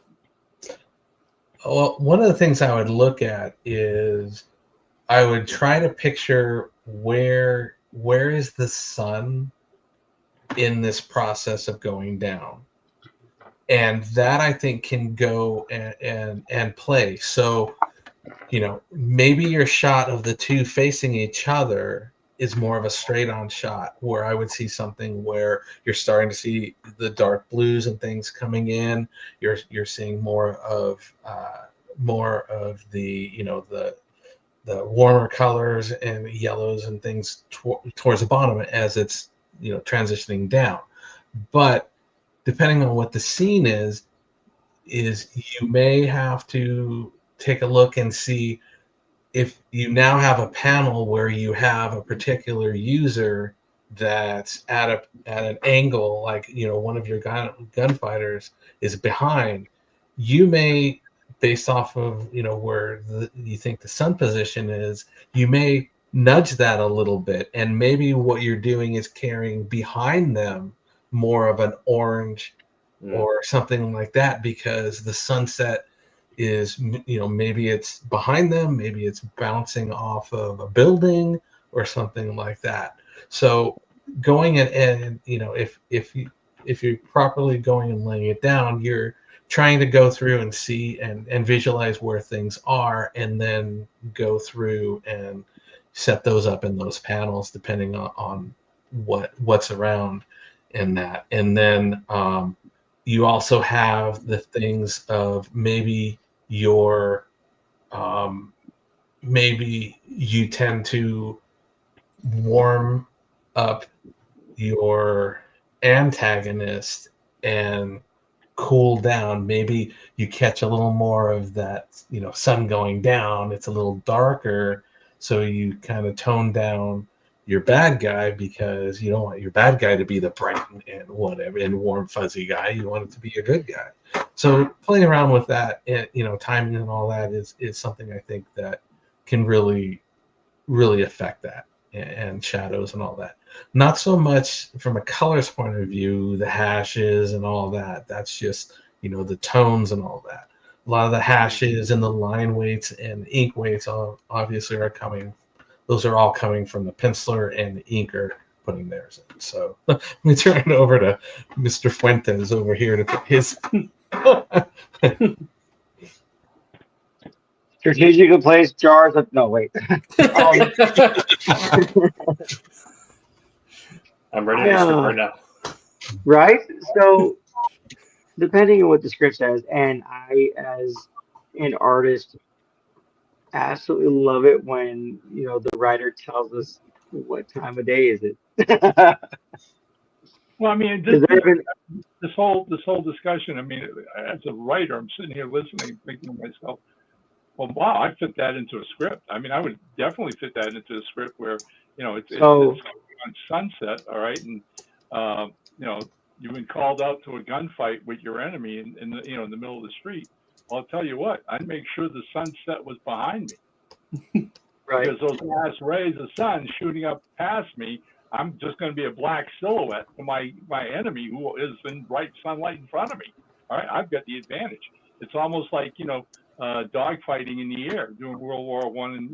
Well, one of the things I would look at is I would try to picture where is the sun in this process of going down, and that I think can go and play. So, maybe your shot of the two facing each other is more of a straight on shot, where I would see something where you're starting to see the dark blues and things coming in. You're seeing more of the warmer colors and yellows and things towards the bottom as it's transitioning down. But depending on what the scene is you may have to take a look and see if you now have a panel where you have a particular user that's at an angle, like one of your gunfighters is behind. You may, based off of where you think the sun position is, you may nudge that a little bit, and maybe what you're doing is carrying behind them more of an orange or something like that, because the sunset is maybe it's behind them, maybe it's bouncing off of a building or something like that. So going and if you're properly going and laying it down, you're trying to go through and see and visualize where things are, and then go through and set those up in those panels depending on what's around in that. And then you also have the things of maybe maybe you tend to warm up your antagonist and cool down. Maybe you catch a little more of that sun going down, it's a little darker, so you kind of tone down your bad guy, because you don't want your bad guy to be the bright and whatever and warm fuzzy guy. You want it to be a good guy. So playing around with that, timing and all that is something I think that can really affect that, and shadows and all that. Not so much from a colors point of view, the hashes and all that. That's just the tones and all that. A lot of the hashes and the line weights and ink weights obviously are coming. Those are all coming from the penciler and the inker putting theirs in. So let me turn it over to Mr. Fuentes over here to put his. Strategically placed jars of no wait. I'm ready to skip right now. Right? So depending on what the script says, and I as an artist absolutely love it when the writer tells us what time of day is it. Well, I mean, this whole discussion. I mean, as a writer, I'm sitting here listening, thinking to myself, "Well, wow, I fit that into a script." I mean, I would definitely fit that into a script where it's on sunset, all right, and you've been called out to a gunfight with your enemy in the middle of the street. Well, I'll tell you what, I'd make sure the sunset was behind me. Right. Because those last rays of sun shooting up past me, I'm just going to be a black silhouette to my enemy who is in bright sunlight in front of me. All right, I've got the advantage. It's almost like dogfighting in the air during World War I and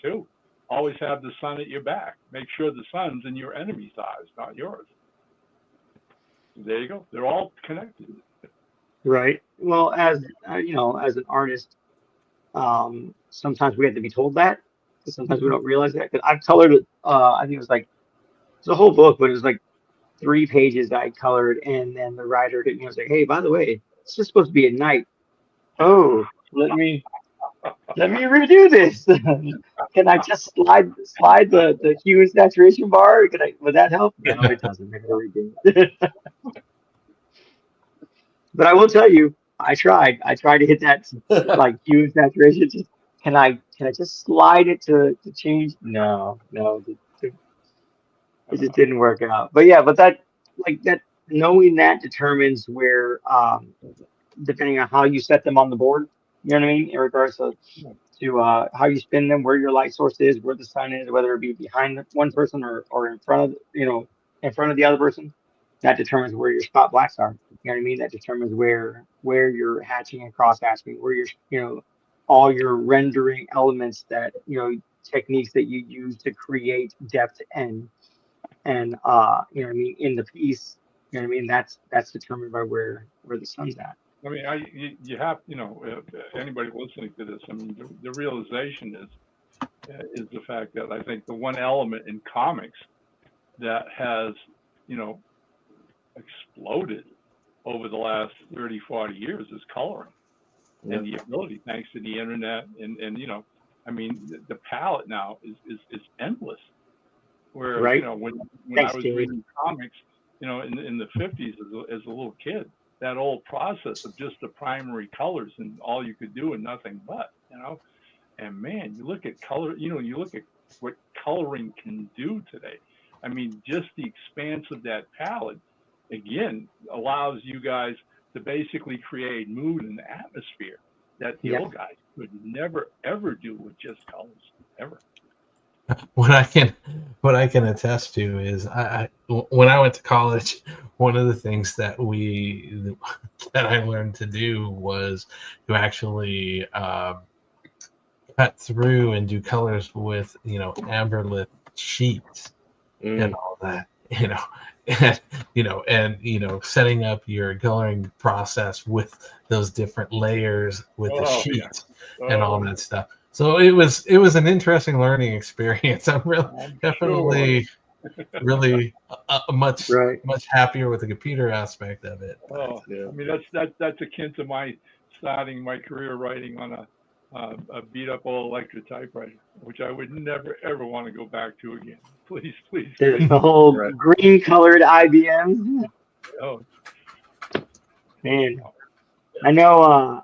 II. Always have the sun at your back. Make sure the sun's in your enemy's eyes, not yours. There you go. They're all connected. Right. Well, as as an artist, sometimes we have to be told that. 'Cause sometimes we don't realize that. Because I've colored, I think it was like it's a whole book, but it was like 3 pages I colored, and then the writer, was like, "Hey, by the way, it's just supposed to be at night." Oh, let me redo this. Can I just slide the hue and saturation bar? Would that help? No, it doesn't. I gotta redo it. But I will tell you, I tried. I tried to hit that like hue and saturation. Just can I just slide it to change? No, no, it just didn't work out. But yeah, but that knowing that determines where depending on how you set them on the board, you know what I mean, in regards to how you spin them, where your light source is, where the sun is, whether it be behind one person or in front of in front of the other person. That determines where your spot blacks are. You know what I mean? That determines where you're hatching and cross hatching, where all your rendering elements that techniques that you use to create depth and you know what I mean in the piece. You know what I mean? That's determined by where the sun's at. I mean, you have, if anybody listening to this, I mean, the realization is the fact that I think the one element in comics that has, exploded over the last 30, 40 years is coloring. And the ability, thanks to the internet, and I mean, the palette now is endless. Where Right. When Thanks, I was Jamie. reading comics, in the 50s as a little kid, that old process of just the primary colors and all you could do and nothing but, and man, you look at color, you look at what coloring can do today. I mean, just the expanse of that palette again allows you guys to basically create mood and atmosphere that the old guys could never ever do with just colors, ever. What I can attest to is when I went to college, one of the things that I learned to do was to actually cut through and do colors with amber lit sheets and all that, and setting up your coloring process with those different layers with the sheets and all that stuff. So it was an interesting learning experience. I'm definitely really much happier with the computer aspect of it. Oh, I mean that's akin to my starting my career writing on a beat up old electric typewriter, which I would never ever want to go back to again. Please, please, please. The whole green colored IBM. Oh, man. I know,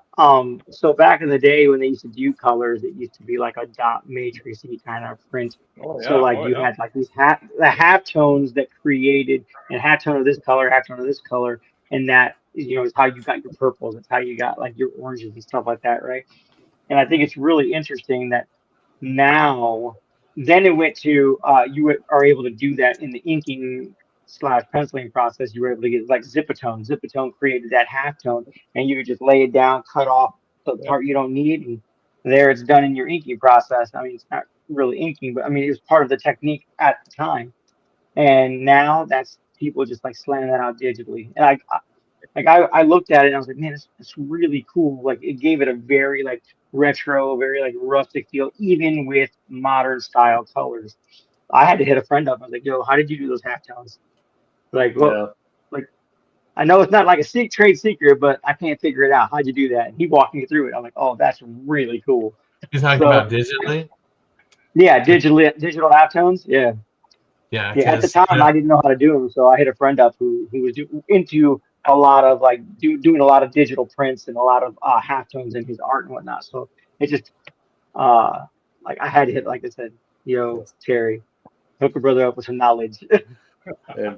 so back in the day when they used to do colors, it used to be like a dot matrixy kind of print. So like you had like these the halftones that created a halftone of this color, halftone of this color, and that is how you got your purples. It's how you got like your oranges and stuff like that, right? And I think it's really interesting that now, then it went to are able to do that in the inking / penciling process. You were able to get like Zipatone. Zipatone created that halftone, and you could just lay it down, cut off the part you don't need, and there it's done in your inking process. I mean, it's not really inking, but I mean, it was part of the technique at the time. And now that's people just like slamming that out digitally. And I looked at it and I was like, man, it's really cool. Like it gave it a very like retro, very like rustic feel, even with modern style colors. I had to hit a friend up. I was like, yo, how did you do those halftones? Like, well, like I know it's not like a trade secret, but I can't figure it out. How'd you do that? And he walked me through it. I'm like, oh, that's really cool. You're talking about digitally? Yeah, digital halftones. Yeah. Yeah. At the time, I didn't know how to do them, so I hit a friend up who was into a lot of like doing a lot of digital prints and a lot of halftones in his art and whatnot. So it just like I had to hit, like I said, Terry, hook a brother up with some knowledge.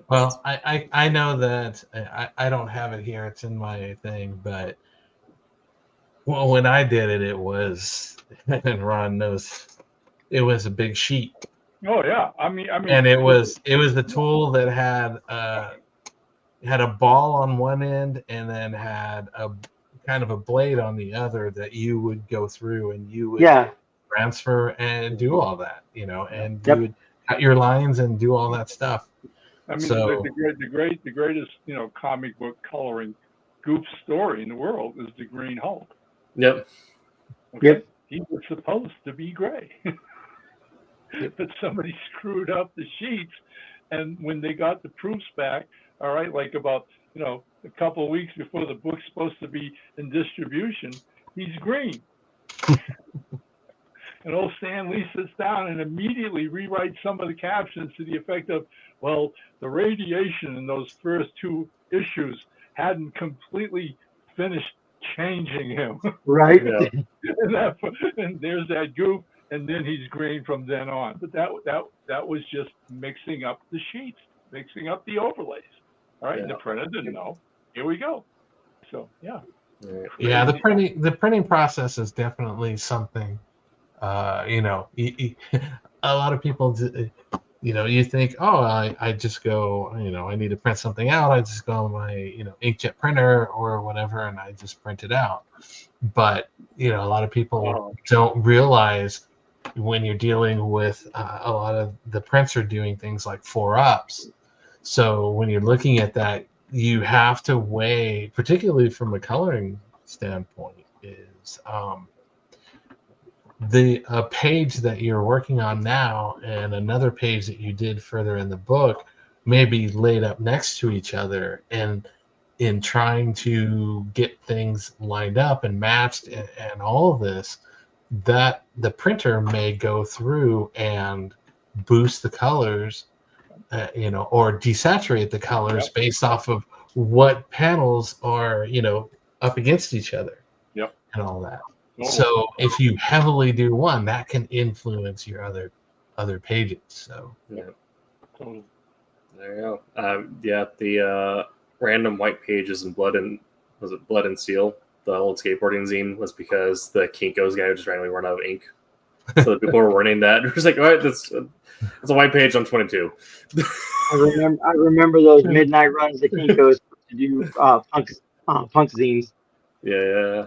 Well, I know that I don't have it here. It's in my thing, but when I did it, it was, and Ron knows, it was a big sheet. Oh yeah, I mean, and it was the tool that had a ball on one end and then had a kind of a blade on the other that you would go through and you would transfer and do all that, and you would cut your lines and do all that stuff. I mean, so the greatest comic book coloring goof story in the world is the Green Hulk. Yep. Okay? Yep. He was supposed to be gray. But somebody screwed up the sheets, and when they got the proofs back, all right, like about a couple of weeks before the book's supposed to be in distribution, he's green. And old Stan Lee sits down and immediately rewrites some of the captions to the effect of, well, the radiation in those first 2 issues hadn't completely finished changing him. Right. Yeah. and there's that goof, and then he's green from then on. But that was just mixing up the sheets, mixing up the overlays. All right, and the printer didn't know. Here we go. So yeah. Yeah, the printing process is definitely something. A lot of people, you think, oh, I just go, I need to print something out. I just go on my, inkjet printer or whatever, and I just print it out. But, a lot of people don't realize when you're dealing with a lot of the prints are doing things like 4-ups. So when you're looking at that, you have to weigh, particularly from a coloring standpoint, is a page that you're working on now and another page that you did further in the book may be laid up next to each other, and in trying to get things lined up and matched and all of this, that the printer may go through and boost the colors, or desaturate the colors based off of what panels are, up against each other, and all that. So if you heavily do one, that can influence your other pages. So there you go. The random white pages in Blood and Steel, the old skateboarding zine, was because the Kinko's guy just randomly run out of ink. So the people were warning that. It was like, all right, it's a white page on 22. I remember those midnight runs that Kinko's to do punk zines. Yeah.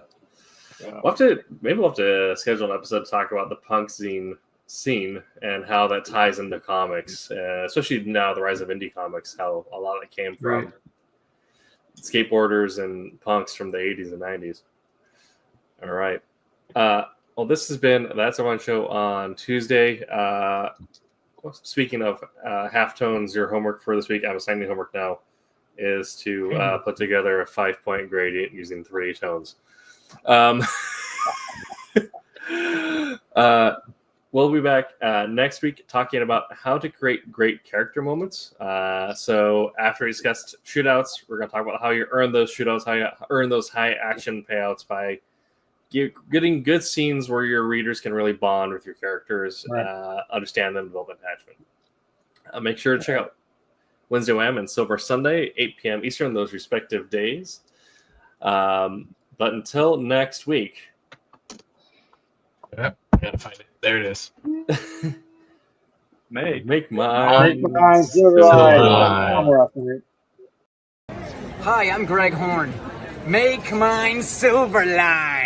We'll have to schedule an episode to talk about the punk zine scene and how that ties into comics, especially now the rise of indie comics, how a lot of it came from skateboarders and punks from the 80s and 90s. All right. Well, this has been That's Our One Show on Tuesday. Speaking of halftones, your homework for this week, I'm assigning homework now, is to put together a 5-point gradient using 3 tones. We'll be back next week talking about how to create great character moments. So after we discussed shootouts, we're going to talk about how you earn those shootouts, how you earn those high action payouts by getting good scenes where your readers can really bond with your characters, understand them, develop attachment. Make sure to check out Wednesday Wham and Silver Sunday, 8 p.m. Eastern, those respective days. But until next week. Yep, gotta find it. There it is. Make mine Silverline. Hi, I'm Greg Horn. Make mine Silverline.